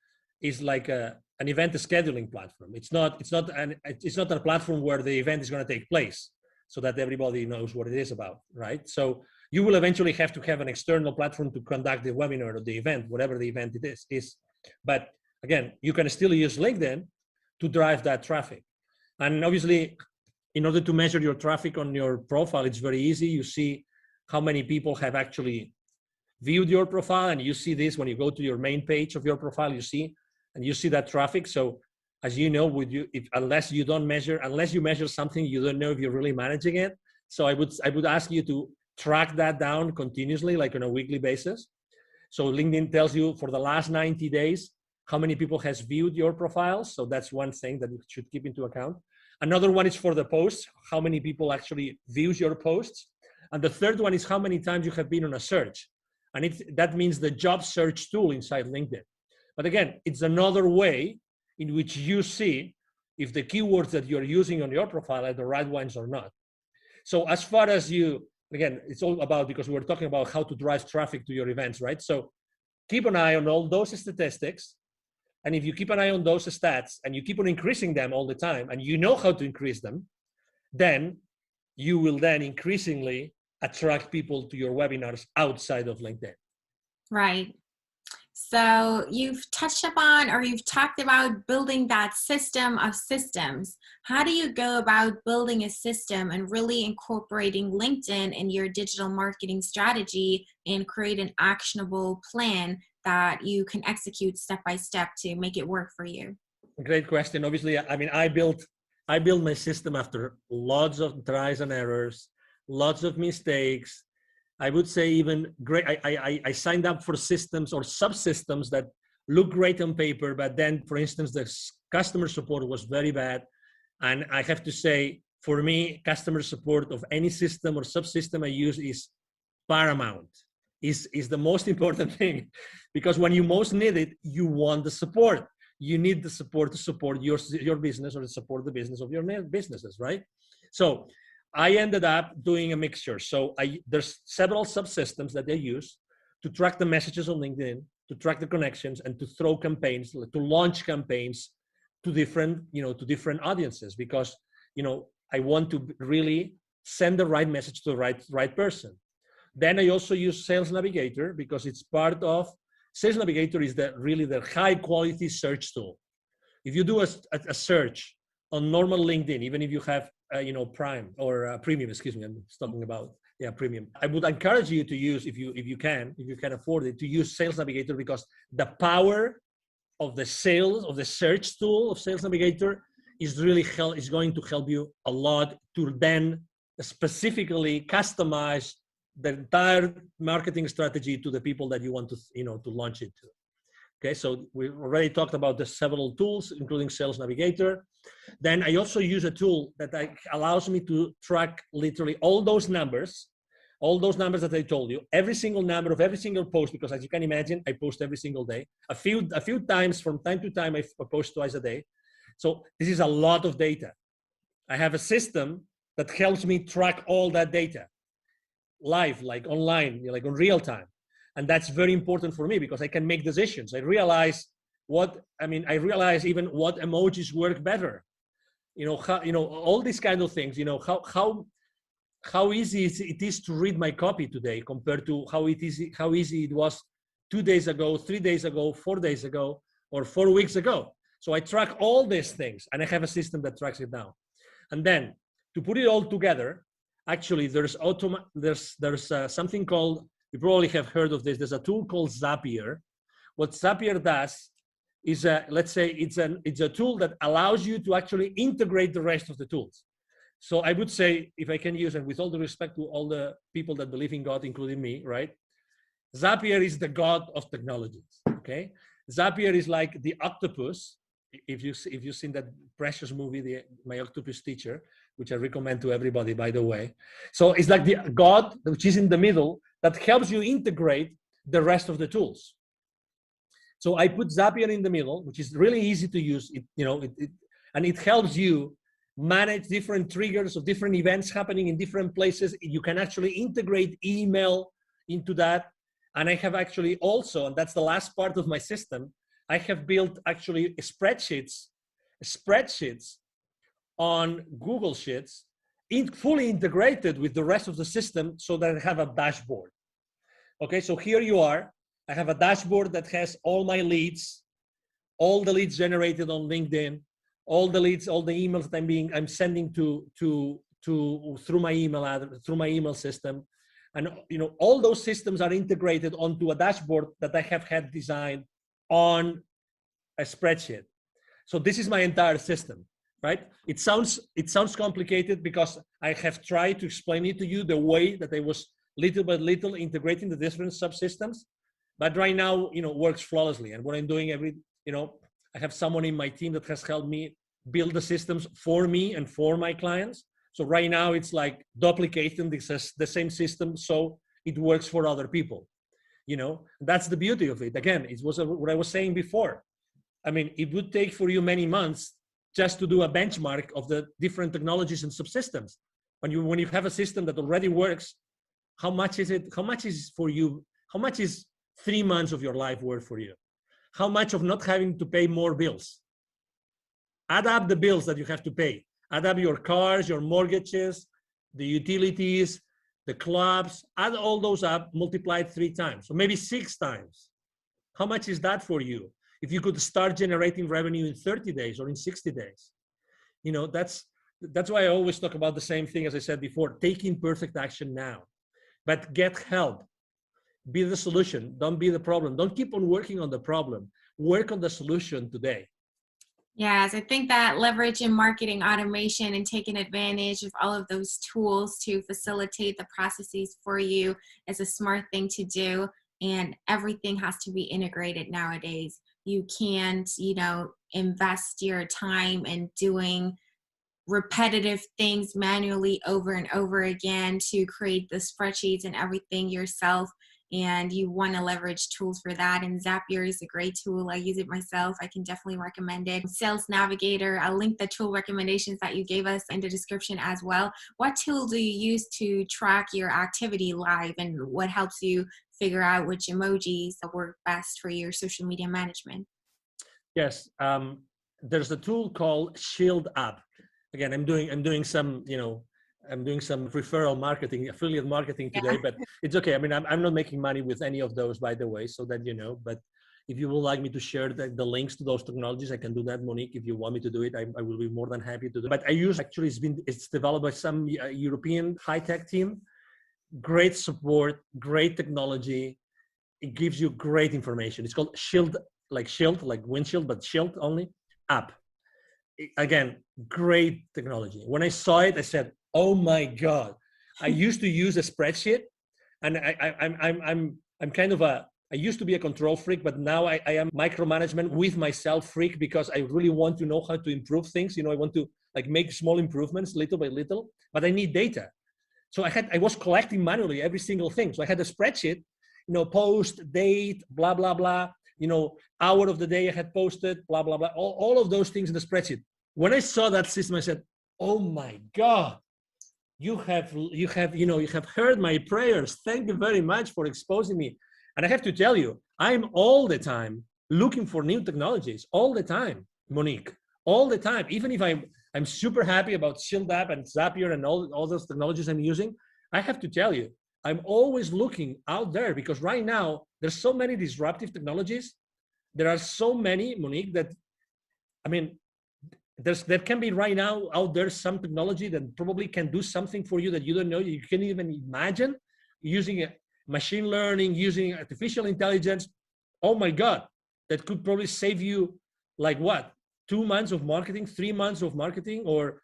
is like an event scheduling platform. It's not a platform where the event is going to take place so that everybody knows what it is about, right? So you will eventually have to have an external platform to conduct the webinar or the event, whatever the event it is. But again, you can still use LinkedIn to drive that traffic. And obviously, in order to measure your traffic on your profile, it's very easy. You see how many people have actually viewed your profile, and you see this when you go to your main page of your profile, you see that traffic. So as you know, unless you measure something, you don't know if you're really managing it. So I would ask you to track that down continuously, like on a weekly basis. So LinkedIn tells you for the last 90 days, how many people has viewed your profiles. So that's one thing that you should keep into account. Another one is for the posts, how many people actually views your posts. And the third one is how many times you have been on a search. And that means the job search tool inside LinkedIn. But again, it's another way in which you see if the keywords that you're using on your profile are the right ones or not. So as far as again, it's all about, because we're talking about how to drive traffic to your events, right? So keep an eye on all those statistics. And if you keep an eye on those stats and you keep on increasing them all the time, and you know how to increase them, then you will then increasingly attract people to your webinars outside of LinkedIn. Right. So you've touched upon, or you've talked about building that system of systems. How do you go about building a system and really incorporating LinkedIn in your digital marketing strategy and create an actionable plan that you can execute step by step to make it work for you? Great question. Obviously, I mean, I built my system after lots of tries and errors, lots of mistakes. I would say even great. I signed up for systems or subsystems that look great on paper, but then, for instance, the customer support was very bad. And I have to say, for me, customer support of any system or subsystem I use is paramount, is the most important thing, because when you most need it, you want the support. You need the support to support your business or to support the business of your businesses, right? So I ended up doing a mixture. So there's several subsystems that I use to track the messages on LinkedIn, to track the connections, and to throw campaigns, to launch campaigns to different audiences, because I want to really send the right message to the right person. Then I also use Sales Navigator, because it's part of Sales Navigator is really the high quality search tool. If you do a search on normal LinkedIn, even if you have Prime or Premium, excuse me, I'm talking about Premium. I would encourage you to use, if you can afford it, to use Sales Navigator, because the power of the search tool of Sales Navigator is going to help you a lot to then specifically customize the entire marketing strategy to the people that you want to launch it to. Okay, so we already talked about the several tools, including Sales Navigator. Then I also use a tool that allows me to track literally all those numbers that I told you, every single number of every single post, because as you can imagine, I post every single day. A few times from time to time, I post twice a day. So this is a lot of data. I have a system that helps me track all that data live, like online, like on real time. And that's very important for me, because I can make decisions. I realize even what emojis work better. All these kind of things, how easy it is to read my copy today compared to how easy it was 2 days ago, 3 days ago, 4 days ago, or 4 weeks ago. So I track all these things, and I have a system that tracks it down. And then to put it all together, actually, there's something called, you probably have heard of this. There's a tool called Zapier. What Zapier does is, let's say it's a tool that allows you to actually integrate the rest of the tools. So I would say, if I can use, and with all the respect to all the people that believe in God, including me, right? Zapier is the God of technologies, okay? Zapier is like the octopus. If you've seen that precious movie, My Octopus Teacher, which I recommend to everybody, by the way. So it's like the God, which is in the middle, that helps you integrate the rest of the tools. So I put Zapier in the middle, which is really easy to use. And it helps you manage different triggers of different events happening in different places. You can actually integrate email into that. And I have actually also, and that's the last part of my system, I have built actually spreadsheets on Google Sheets, fully integrated with the rest of the system, so that I have a dashboard. Okay, so here you are. I have a dashboard that has all my leads, all the leads generated on LinkedIn, all the leads, all the emails that I'm sending through my email system. And all those systems are integrated onto a dashboard that I have had designed on a spreadsheet. So this is my entire system, right? It sounds complicated, because I have tried to explain it to you the way that I was little by little integrating the different subsystems, but right now, works flawlessly. And what I'm doing I have someone in my team that has helped me build the systems for me and for my clients. So right now it's like duplicating the same system, so it works for other people. That's the beauty of it. Again, it was what I was saying before. I mean, it would take for you many months just to do a benchmark of the different technologies and subsystems. When you have a system that already works, how much is it? How much is for you? How much is 3 months of your life worth for you? How much of not having to pay more bills? Add up the bills that you have to pay. Add up your cars, your mortgages, the utilities, the clubs, add all those up, multiply it 3 times, or maybe 6 times. How much is that for you? If you could start generating revenue in 30 days or in 60 days, that's why I always talk about the same thing as I said before, taking perfect action now, but get help. Be the solution. Don't be the problem. Don't keep on working on the problem. Work on the solution today. Yes, I think that leveraging marketing automation and taking advantage of all of those tools to facilitate the processes for you is a smart thing to do. And everything has to be integrated nowadays. you can't, invest your time in doing repetitive things manually over and over again to create the spreadsheets and everything yourself. And you want to leverage tools for that. And Zapier is a great tool. I use it myself. I can definitely recommend it. Sales Navigator, I'll link the tool recommendations that you gave us in the description as well. What tool do you use to track your activity live, and what helps you figure out which emojis work best for your social media management? Yes, there's a tool called Shield App. Again, I'm doing some, I'm doing some referral marketing, affiliate marketing today, but it's okay. I mean, I'm not making money with any of those, by the way, so that you know. But if you would like me to share the links to those technologies, I can do that, Monique. If you want me to do it, I will be more than happy to do it. But I use, actually, it's developed by some European high-tech team. Great support, great technology. It gives you great information. It's called Shield, like windshield, but Shield only app. Again, great technology. When I saw it, I said, "Oh my God!" I used to use a spreadsheet, and I'm kind of I used to be a control freak, but now I am micromanagement with myself freak, because I really want to know how to improve things. I want to make small improvements little by little, but I need data. So I was collecting manually every single thing. So I had a spreadsheet, post, date, blah, blah, blah, hour of the day I had posted, blah, blah, blah, all of those things in the spreadsheet. When I saw that system, I said, "Oh my God, you have heard my prayers. Thank you very much for exposing me." And I have to tell you, I'm all the time looking for new technologies, all the time, Monique, all the time. Even if I'm super happy about Shield App and Zapier and all those technologies I'm using, I have to tell you, I'm always looking out there, because right now there's so many disruptive technologies. There are so many, Monique, that, I mean, there can be right now out there some technology that probably can do something for you that you don't know, you can't even imagine, using machine learning, using artificial intelligence. Oh my God, that could probably save you 2 months of marketing, 3 months of marketing, or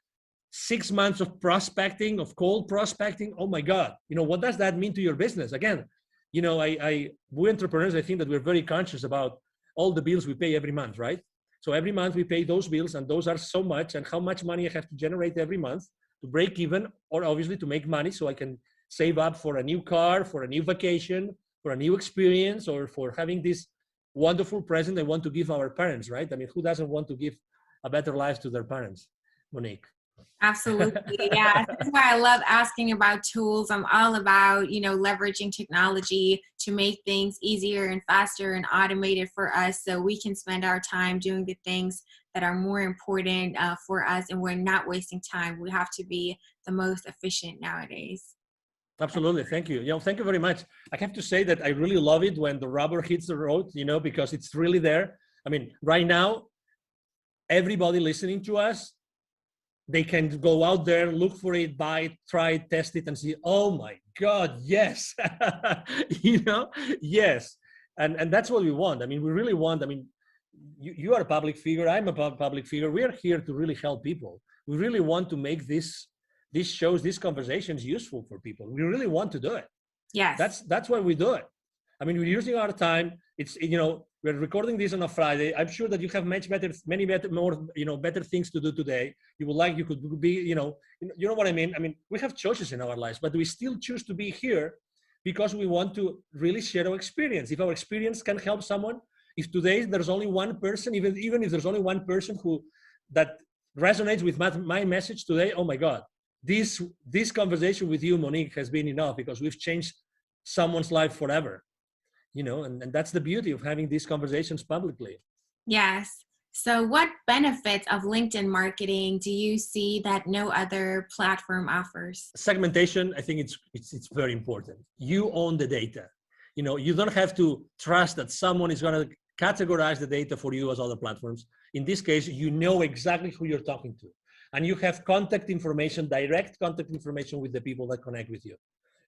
6 months of prospecting, of cold prospecting. Oh my God, what does that mean to your business? Again, we entrepreneurs, I think that we're very conscious about all the bills we pay every month, right? So every month we pay those bills, and those are so much, and how much money I have to generate every month to break even, or obviously to make money so I can save up for a new car, for a new vacation, for a new experience, or for having this wonderful present I want to give our parents, right? I mean, who doesn't want to give a better life to their parents, Monique? Absolutely. Yeah. That's why I love asking about tools. I'm all about, leveraging technology to make things easier and faster and automated for us, so we can spend our time doing the things that are more important for us, and we're not wasting time. We have to be the most efficient nowadays. Absolutely. Thank you. Thank you very much. I have to say that I really love it when the rubber hits the road, because it's really there. I mean, right now, everybody listening to us, they can go out there, look for it, buy it, try it, test it, and see, oh my God, yes. Yes. And that's what we want. I mean, we really want, you are a public figure, I'm a public figure. We're here to really help people. We really want to make these shows, these conversations useful for people. We really want to do it. Yes. That's why we do it. I mean, we're using our time. It's, we're recording this on a Friday. I'm sure that you have many better things to do today. You could be, you know what I mean? I mean, we have choices in our lives, but we still choose to be here because we want to really share our experience. If our experience can help someone, if today there's only one person, even if there's only one person that resonates with my message today, oh my God, this conversation with you, Monique, has been enough, because we've changed someone's life forever. And that's the beauty of having these conversations publicly. Yes. So what benefits of LinkedIn marketing do you see that no other platform offers? Segmentation, I think it's very important. You own the data. You don't have to trust that someone is going to categorize the data for you as other platforms. In this case, you know exactly who you're talking to. And you have contact information, direct contact information with the people that connect with you.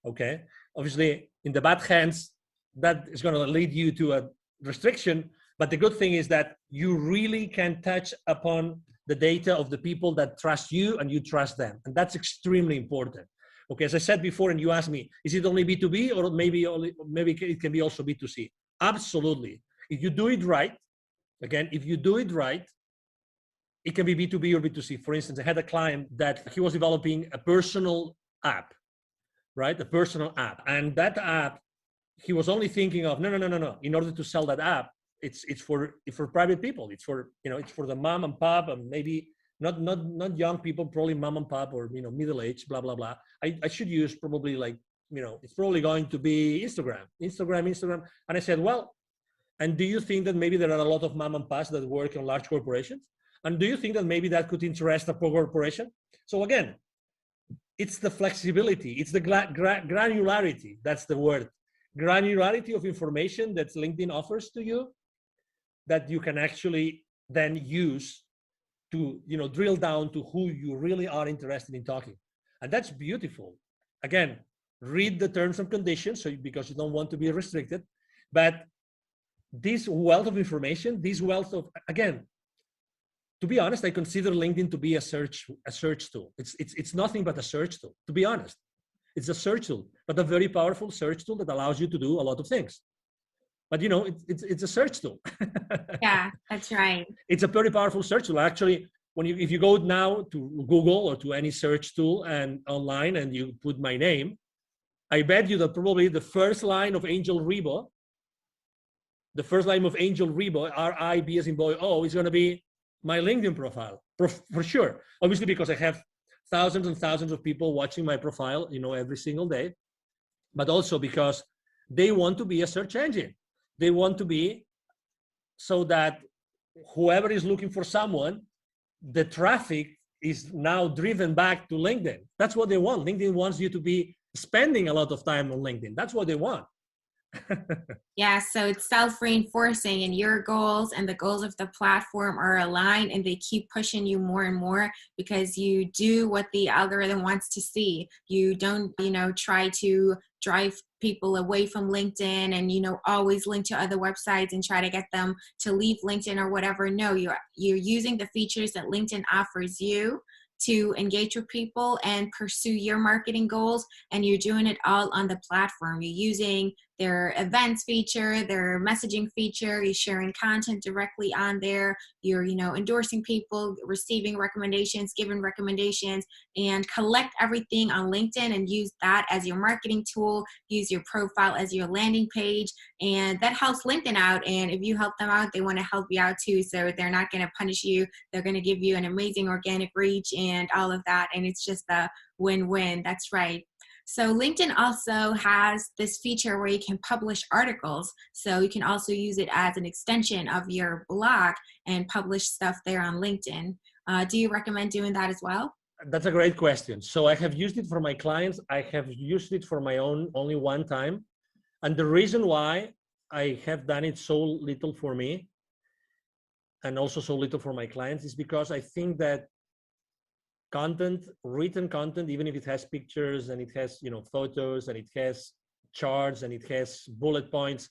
Okay? Obviously, in the bad hands, that is going to lead you to a restriction. But the good thing is that you really can touch upon the data of the people that trust you and you trust them. And that's extremely important. Okay, as I said before, and you asked me, is it only B2B or maybe it can be also B2C? Absolutely. If you do it right, Again, if you do it right, it can be B2B or B2C. For instance, I had a client that he was developing a personal app, right? A personal app. And that app, he was only thinking of, no. In order to sell that app, it's for private people. It's for, it's for the mom and pop, and maybe not young people, probably mom and pop, or, middle age, blah, blah, blah. I should use probably like, it's probably going to be Instagram. And I said, well, and do you think that maybe there are a lot of mom and pops that work in large corporations? And do you think that maybe that could interest a corporation? So again, it's the flexibility, it's the granularity, that's the word. Granularity of information that LinkedIn offers to you that you can actually then use to, drill down to who you really are interested in talking. And that's beautiful. Again, read the terms and conditions, because you don't want to be restricted. But this wealth of information, again, to be honest, I consider LinkedIn to be a search tool. It's nothing but a search tool, to be honest. It's a search tool, but a very powerful search tool that allows you to do a lot of things. But it's a search tool. Yeah, that's right. It's a very powerful search tool. Actually, if you go now to Google or to any search tool and online and you put my name, I bet you that probably the first line of Angel Ribo, R-I-B as in boy, O, is going to be my LinkedIn profile, for sure. Obviously, because I have thousands and thousands of people watching my profile, every single day, but also because they want to be a search engine. They want to be so that whoever is looking for someone, the traffic is now driven back to LinkedIn. That's what they want. LinkedIn wants you to be spending a lot of time on LinkedIn. That's what they want. Yeah, so it's self-reinforcing, and your goals and the goals of the platform are aligned, and they keep pushing you more and more because you do what the algorithm wants to see. You don't, try to drive people away from LinkedIn and, always link to other websites and try to get them to leave LinkedIn or whatever. No, you're using the features that LinkedIn offers you to engage with people and pursue your marketing goals, and you're doing it all on the platform. You're using their events feature, their messaging feature, you're sharing content directly on there, you're endorsing people, receiving recommendations, giving recommendations, and collect everything on LinkedIn and use that as your marketing tool, use your profile as your landing page, and that helps LinkedIn out. And if you help them out, they want to help you out too, so they're not going to punish you, they're going to give you an amazing organic reach and all of that, and it's just a win-win. That's right. So LinkedIn also has this feature where you can publish articles. So you can also use it as an extension of your blog and publish stuff there on LinkedIn. Do you recommend doing that as well? That's a great question. So I have used it for my clients. I have used it for my own only one time. And the reason why I have done it so little for me and also so little for my clients is because I think that written content, even if it has pictures and it has, photos and it has charts and it has bullet points,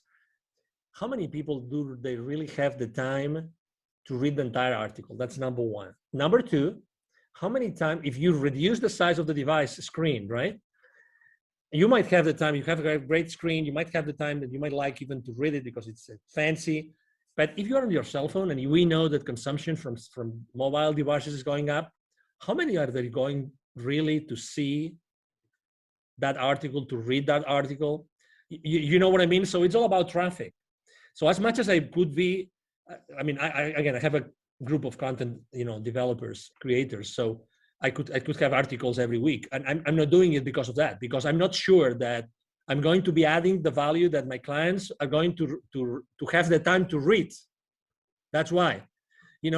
how many people do they really have the time to read the entire article? That's number one. Number two, how many times, if you reduce the size of the device screen, right? You might have the time, you have a great screen, you might have the time that you might like even to read it because it's fancy. But if you're on your cell phone and we know that consumption from mobile devices is going up, how many are they going really to see that article, to read that article? You know what I mean? So it's all about traffic. So as much as I could be, I have a group of content, developers, creators. So I could have articles every week, and I'm not doing it because of that, because I'm not sure that I'm going to be adding the value that my clients are going to have the time to read. That's why.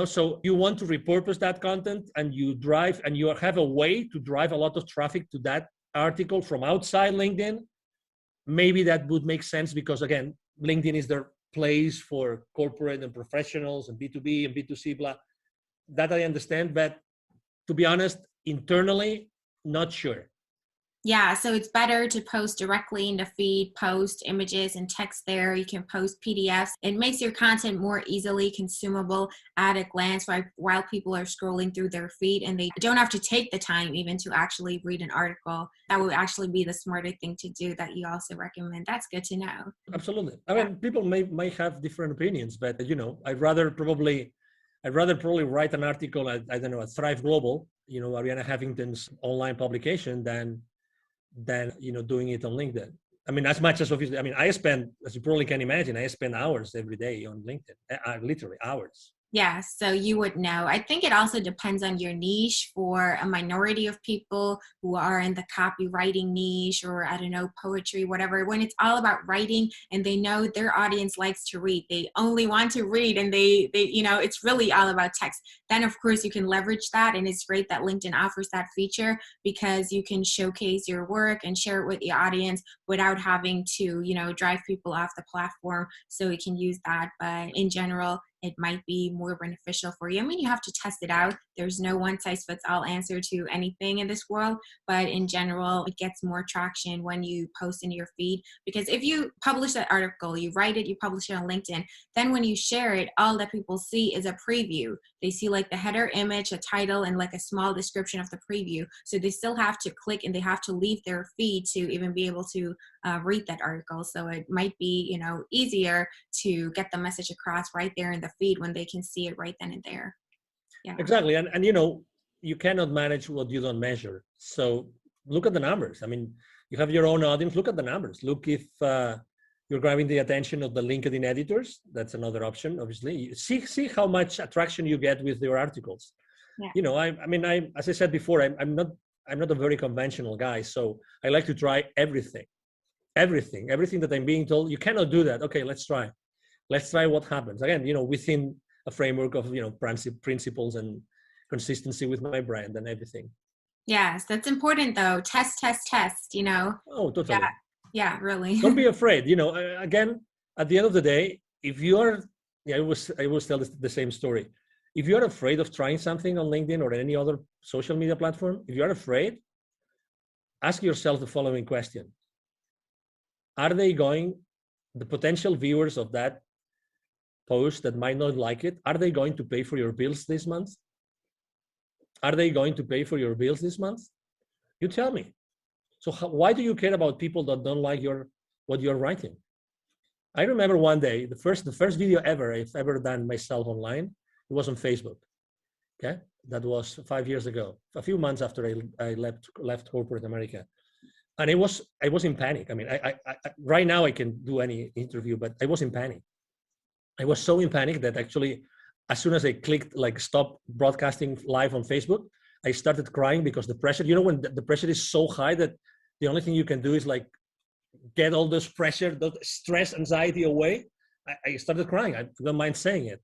So you want to repurpose that content and you have a way to drive a lot of traffic to that article from outside LinkedIn. Maybe that would make sense because, again, LinkedIn is their place for corporate and professionals and B2B and B2C, blah. That I understand, but to be honest, internally, not sure. Yeah, so it's better to post directly in the feed, post images and text there. You can post PDFs. It makes your content more easily consumable at a glance while people are scrolling through their feed, and they don't have to take the time even to actually read an article. That would actually be the smarter thing to do that you also recommend. That's good to know. Absolutely. I mean, people may have different opinions, but I'd rather probably write an article at, I don't know, at Thrive Global, Ariana Huffington's online publication than doing it on LinkedIn. I mean, as much as obviously, I mean, I spend, as you probably can imagine, I spend hours every day on LinkedIn, literally hours. Yeah, so you would know. I think it also depends on your niche. For a minority of people who are in the copywriting niche, or I don't know, poetry, whatever, when it's all about writing and they know their audience likes to read, they only want to read, and they it's really all about text. Then of course you can leverage that, and it's great that LinkedIn offers that feature because you can showcase your work and share it with the audience without having to, drive people off the platform. So you can use that, but in general, it might be more beneficial for you. I mean, you have to test it out. There's no one size fits all answer to anything in this world, but in general, it gets more traction when you post in your feed, because if you publish that article, you write it, you publish it on LinkedIn, then when you share it, all that people see is a preview. They see like the header image, a title, and like a small description of the preview. So they still have to click and they have to leave their feed to even be able to read that article. So it might be, easier to get the message across right there in the feed when they can see it right then and there. Yeah. Exactly. And you cannot manage what you don't measure. So look at the numbers. I mean, you have your own audience. Look at the numbers. Look if you're grabbing the attention of the LinkedIn editors. That's another option, obviously. See how much attraction you get with your articles. Yeah. I as I said before, I'm not a very conventional guy. So I like to try everything that I'm being told. You cannot do that. Okay, let's try what happens. Again, within a framework of, principles and consistency with my brand and everything. Yes, that's important though. Test. Oh, totally. Yeah, really. Don't be afraid. Again, at the end of the day, if you are, I always tell the same story. If you're afraid of trying something on LinkedIn or any other social media platform, if you're afraid, ask yourself the following question. Are the potential viewers of that post that might not like it, are they going to pay for your bills this month? Are they going to pay for your bills this month? You tell me. So why do you care about people that don't like what you're writing? I remember one day, the first video I've ever done myself online, it was on Facebook. Okay, that was 5 years ago, a few months after I left corporate America. And I was in panic. I mean, I right now I can do any interview, but I was in panic. I was so in panic that actually, as soon as I clicked like stop broadcasting live on Facebook, I started crying because the pressure, when the pressure is so high that the only thing you can do is like get all this pressure, the stress, anxiety away. I started crying. I don't mind saying it.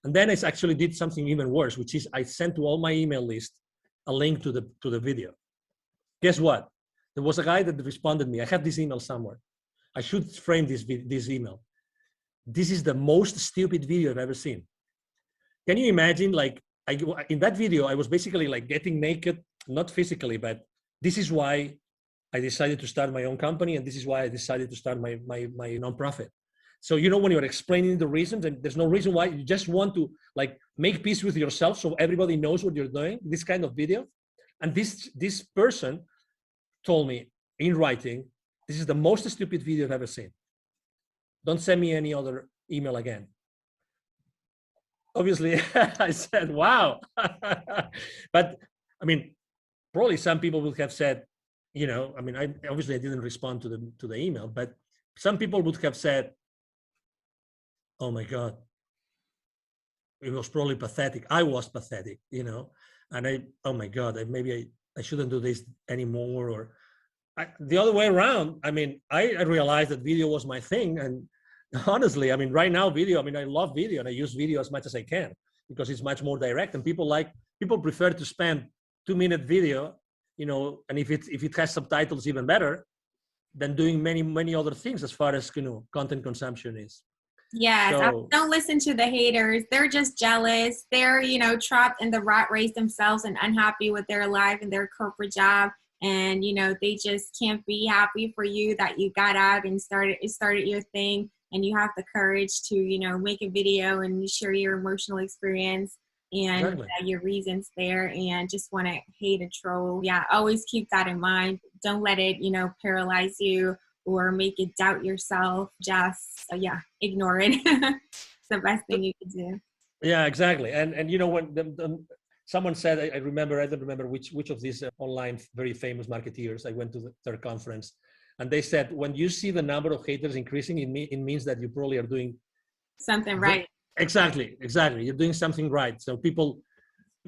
And then I actually did something even worse, which is I sent to all my email list a link to the video. Guess what? There was a guy that responded to me. I have this email somewhere. I should frame this email. This is the most stupid video I've ever seen. Can you imagine? Like in that video, I was basically like getting naked, not physically, but this is why I decided to start my own company, and this is why I decided to start my nonprofit. So when you're explaining the reasons, and there's no reason why, you just want to like make peace with yourself, so everybody knows what you're doing. This kind of video, and this person told me in writing, this is the most stupid video I've ever seen. Don't send me any other email again. Obviously, I said, wow. But I mean, probably some people would have said, I didn't respond to the email, but some people would have said, oh my God, it was probably pathetic. I was pathetic, and oh my God, maybe I shouldn't do this anymore. Or the other way around. I mean, I realized that video was my thing. And honestly, I mean, right now video, I love video and I use video as much as I can because it's much more direct, and people prefer to spend 2-minute video, and if it has subtitles, even better than doing many, many other things as far as, content consumption is. Yes, so, don't listen to the haters. They're just jealous. They're, trapped in the rat race themselves and unhappy with their life and their corporate job. and they just can't be happy for you that you got out and started your thing, and you have the courage to make a video and share your emotional experience and Exactly. your reasons there, and just want to hate a troll. Yeah, always keep that in mind. Don't let it paralyze you or make you doubt yourself. Just ignore it. It's the best thing you can do. Yeah, exactly. And when someone said, I remember, I don't remember which of these online very famous marketeers, I went to their conference, and they said, when you see the number of haters increasing, it means that you probably are doing something right. Exactly. You're doing something right. So people,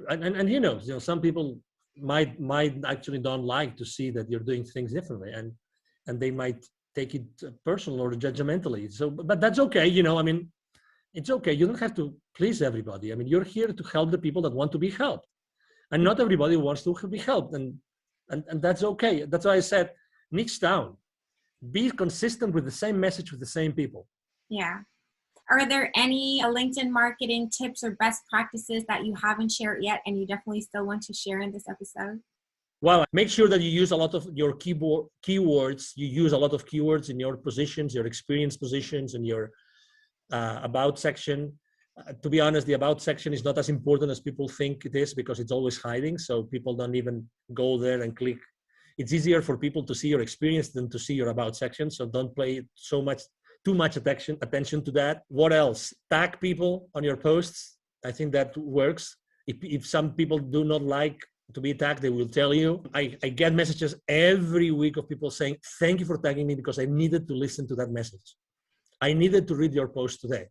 and some people might actually don't like to see that you're doing things differently, and they might take it personal or judgmentally. So, but that's okay. It's okay. You don't have to please everybody. You're here to help the people that want to be helped, and not everybody wants to be helped, and that's okay. That's why I said niche down, be consistent with the same message with the same people. Yeah. Are there any LinkedIn marketing tips or best practices that you haven't shared yet and you definitely still want to share in this episode? Well, make sure that you use a lot of your keywords. You use a lot of keywords in your positions, your experience positions, and your about section. To be honest, the about section is not as important as people think it is, because it's always hiding. So people don't even go there and click. It's easier for people to see your experience than to see your about section. So don't pay too much attention to that. What else? Tag people on your posts. I think that works. If some people do not like to be tagged, they will tell you. I get messages every week of people saying, thank you for tagging me, because I needed to listen to that message. I needed to read your post today.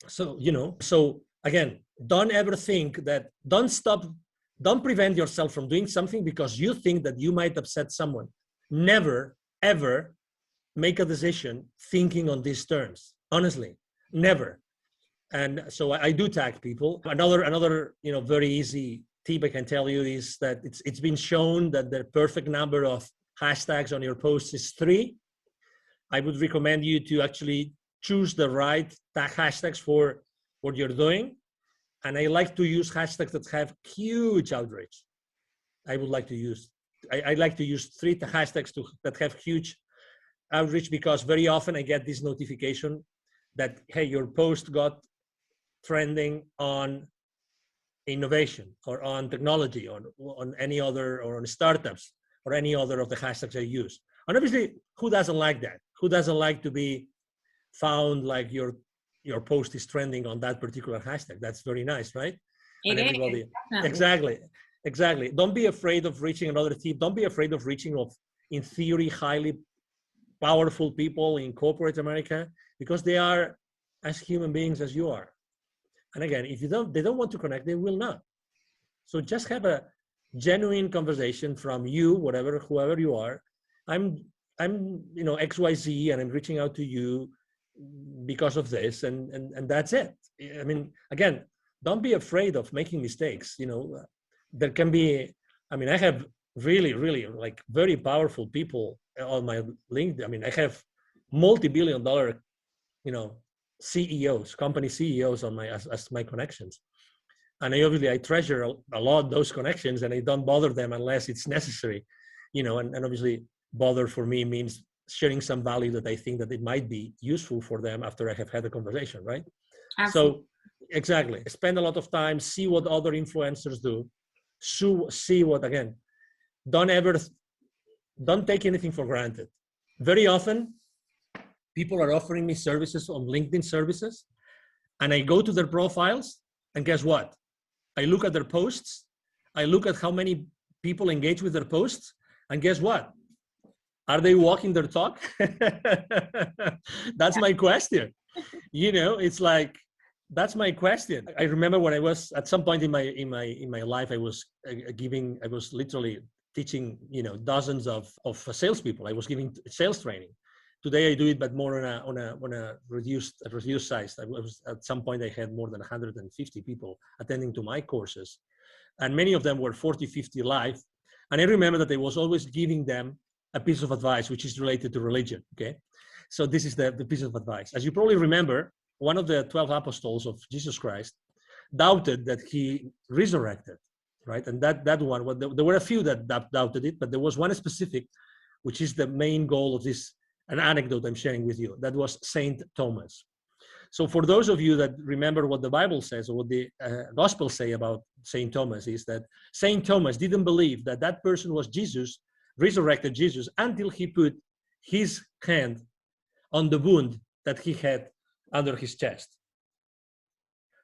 So, so again, don't ever think that, don't prevent yourself from doing something because you think that you might upset someone. Never, ever make a decision thinking on these terms. Honestly, never. And so I do tag people. Another very easy tip I can tell you is that it's been shown that the perfect number of hashtags on your posts is 3. I would recommend you to actually choose the right tag hashtags for what you're doing. And I like to use hashtags that have huge outreach. I like to use 3 hashtags that have huge outreach, because very often I get this notification that, hey, your post got trending on innovation or on technology or on any other, or on startups or any other of the hashtags I use. And obviously, who doesn't like that? Who doesn't like to be found like your post is trending on that particular hashtag? That's very nice, right? It and everybody is, exactly. Don't be afraid of reaching another tip. Don't be afraid of reaching in theory, highly powerful people in corporate America, because they are as human beings as you are. And again, if they don't want to connect, they will not. So just have a genuine conversation from you, whoever you are. I'm XYZ, and I'm reaching out to you because of this, and that's it. Again, don't be afraid of making mistakes. There can be, I have really, really like very powerful people on my LinkedIn. I have multi-billion-dollar, CEOs, company CEOs on as my connections. And I treasure a lot those connections, and I don't bother them unless it's necessary, and obviously bother for me means sharing some value that I think that it might be useful for them after I have had a conversation, right? Absolutely. So exactly, spend a lot of time, see what other influencers do, see what, again, don't take anything for granted. Very often, people are offering me services on LinkedIn services, and I go to their profiles, and guess what? I look at their posts, I look at how many people engage with their posts, and guess what? Are they walking their talk? That's my question. It's like, that's my question. I remember when I was at some point in my life, I was literally teaching, dozens of salespeople. I was giving sales training. Today I do it, but more on a reduced size. At some point I had more than 150 people attending to my courses, and many of them were 40, 50 live. And I remember that I was always giving them a piece of advice which is related to religion. Okay, so this is the piece of advice. As you probably remember, one of the 12 apostles of Jesus Christ doubted that he resurrected. right? And that one, well, there were a few that doubted it, but there was one specific, which is the main goal of this, an anecdote I'm sharing with you. That was Saint Thomas. So for those of you that remember what the Bible says, or what the Gospels say about Saint Thomas, is that Saint Thomas didn't believe that that person was Jesus, resurrected Jesus, until he put his hand on the wound that he had under his chest.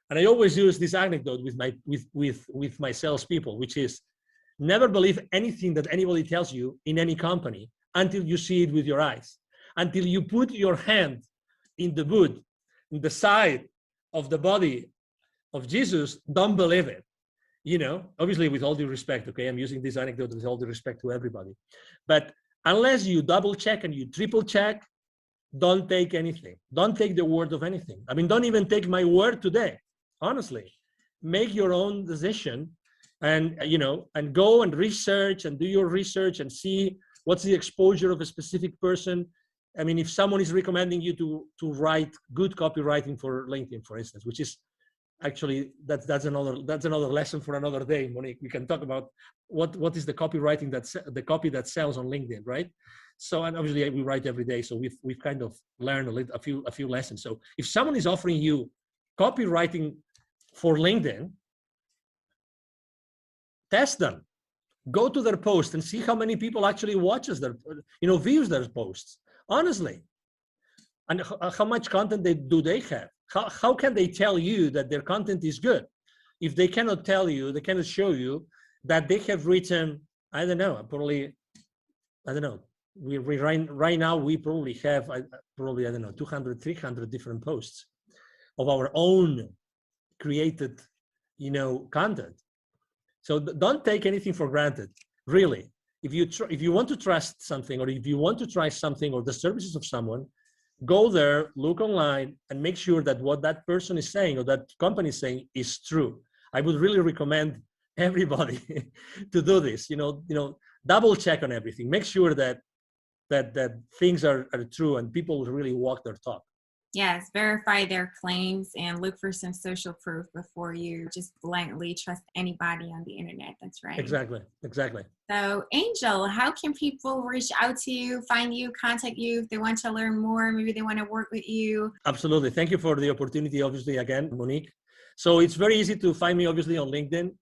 And I always use this anecdote with my salespeople, which is never believe anything that anybody tells you in any company until you see it with your eyes, until you put your hand in the wound, in the side of the body of Jesus. Don't believe it. Obviously with all due respect, okay? I'm using this anecdote with all due respect to everybody. But unless you double check and you triple check, don't take anything. Don't take the word of anything. I mean, don't even take my word today. Honestly, make your own decision and go and research and do your research and see what's the exposure of a specific person. I mean, if someone is recommending you to write good copywriting for LinkedIn, for instance, which is actually that's another lesson for another day, Monique. We can talk about what is the copywriting the copy that sells on LinkedIn, right? So, and obviously we write every day, so we've kind of learned a few lessons. So if someone is offering you copywriting for LinkedIn, test them. Go to their post and see how many people actually views their posts. Honestly, and how much content do they have? How can they tell you that their content is good if they cannot tell you, they cannot show you that they have written, I don't know. We right now we probably have 200, 300 different posts of our own created, content. So don't take anything for granted, really. If you want to trust something, or if you want to try something or the services of someone, go there, look online, and make sure that what that person is saying or that company is saying is true. I would really recommend everybody to do this. Double check on everything. Make sure that things are true and people really walk their talk. Yes, verify their claims and look for some social proof before you just blindly trust anybody on the internet. That's right. Exactly. So, Angel, how can people reach out to you, find you, contact you if they want to learn more? Maybe they want to work with you. Absolutely. Thank you for the opportunity, obviously, again, Monique. So it's very easy to find me, obviously, on LinkedIn.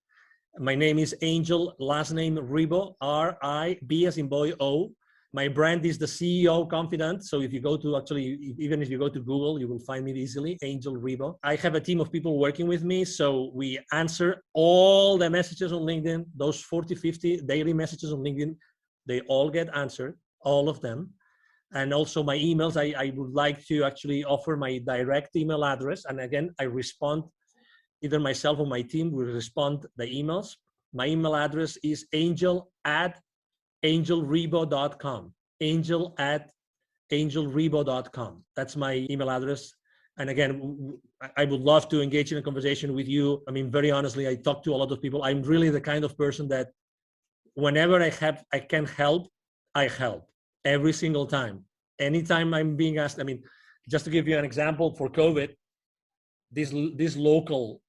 My name is Angel, last name Ribo, R-I-B as in boy, O. My brand is the CEO Confidant. So if you go to even if you go to Google, you will find me easily, Angel Ribo. I have a team of people working with me. So we answer all the messages on LinkedIn, those 40, 50 daily messages on LinkedIn, they all get answered, all of them. And also my emails, I would like to actually offer my direct email address. And again, I respond, either myself or my team will respond the emails. My email address is angel@angelribo.com. angel@angelribo.com. That's my email address. And again, I would love to engage in a conversation with you. I mean, very honestly, I talk to a lot of people. I'm really the kind of person that whenever I can help, I help every single time. Anytime I'm being asked, I mean, just to give you an example, for COVID, this local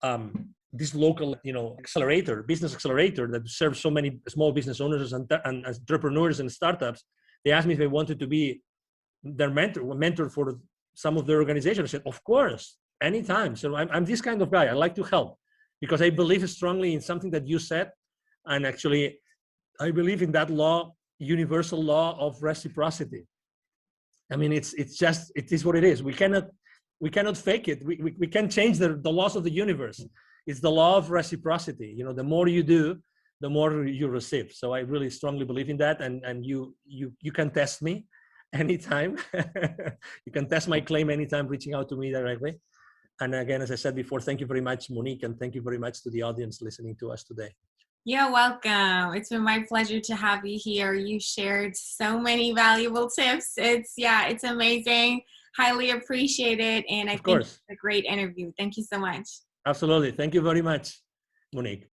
business accelerator that serves so many small business owners and entrepreneurs and startups, they asked me if I wanted to be their mentor for some of their organization. I said, of course, anytime. So I'm this kind of guy. I like to help because I believe strongly in something that you said. And actually, I believe in that law, universal law of reciprocity. I mean, it is what it is. We cannot fake it. We can't change the laws of the universe. It's the law of reciprocity. The more you do, the more you receive. So I really strongly believe in that. And you can test me anytime. You can test my claim anytime, reaching out to me directly. And again, as I said before, thank you very much, Monique, and thank you very much to the audience listening to us today. You're welcome. It's been my pleasure to have you here. You shared so many valuable tips. It's amazing. Highly appreciate it. And I think it's a great interview. Thank you so much. Absolutely. Thank you very much, Monique.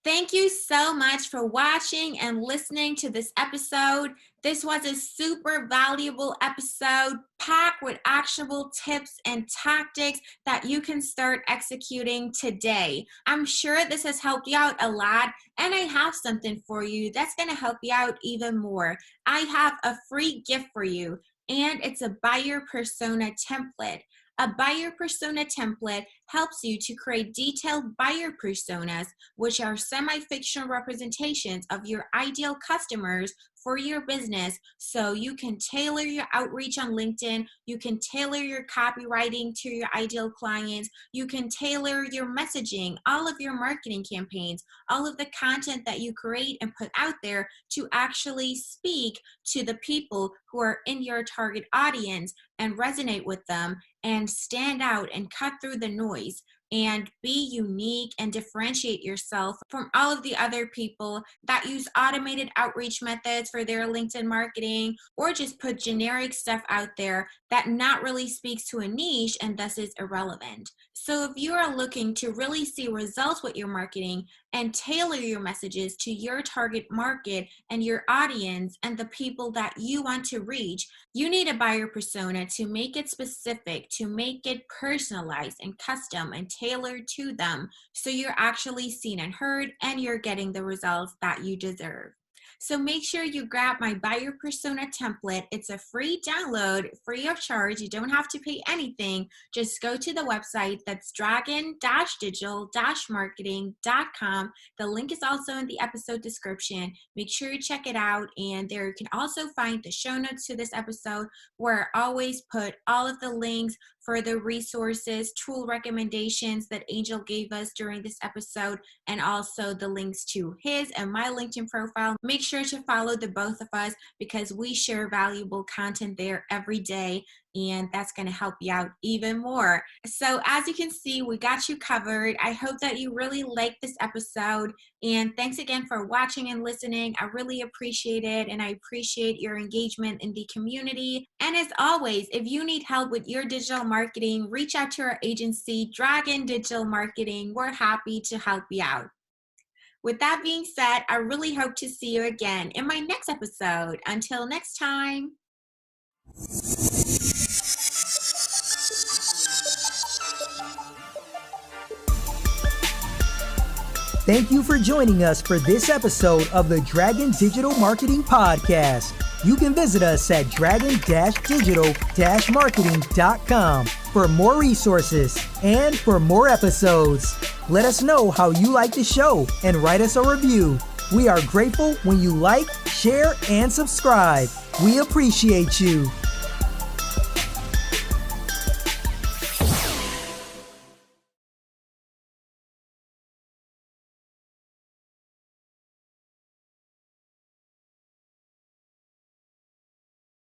Thank you so much for watching and listening to this episode. This was a super valuable episode packed with actionable tips and tactics that you can start executing today. I'm sure this has helped you out a lot, and I have something for you that's going to help you out even more. I have a free gift for you, and it's a buyer persona template. A buyer persona template helps you to create detailed buyer personas, which are semi-fictional representations of your ideal customers for your business, so you can tailor your outreach on LinkedIn, you can tailor your copywriting to your ideal clients, you can tailor your messaging, all of your marketing campaigns, all of the content that you create and put out there to actually speak to the people who are in your target audience and resonate with them and stand out and cut through the noise and be unique and differentiate yourself from all of the other people that use automated outreach methods for their LinkedIn marketing, or just put generic stuff out there that not really speaks to a niche and thus is irrelevant. So if you are looking to really see results with your marketing and tailor your messages to your target market and your audience and the people that you want to reach, you need a buyer persona to make it specific, to make it personalized and custom and tailored to them, so you're actually seen and heard and you're getting the results that you deserve. So make sure you grab my buyer persona template. It's a free download, free of charge. You don't have to pay anything. Just go to the website. That's dragon-digital-marketing.com. The link is also in the episode description. Make sure you check it out. And there you can also find the show notes to this episode, where I always put all of the links for the resources, tool recommendations that Angel gave us during this episode, and also the links to his and my LinkedIn profile. Make sure to follow the both of us, because we share valuable content there every day, and that's going to help you out even more. So as you can see, we got you covered. I hope that you really liked this episode, and thanks again for watching and listening. I really appreciate it, and I appreciate your engagement in the community. And as always, if you need help with your digital marketing, reach out to our agency, Dragon Digital Marketing. We're happy to help you out. With that being said, I really hope to see you again in my next episode. Until next time. Thank you for joining us for this episode of the Dragon Digital Marketing Podcast. You can visit us at dragon-digital-marketing.com for more resources and for more episodes. Let us know how you like the show and write us a review. We are grateful when you like, share, and subscribe. We appreciate you.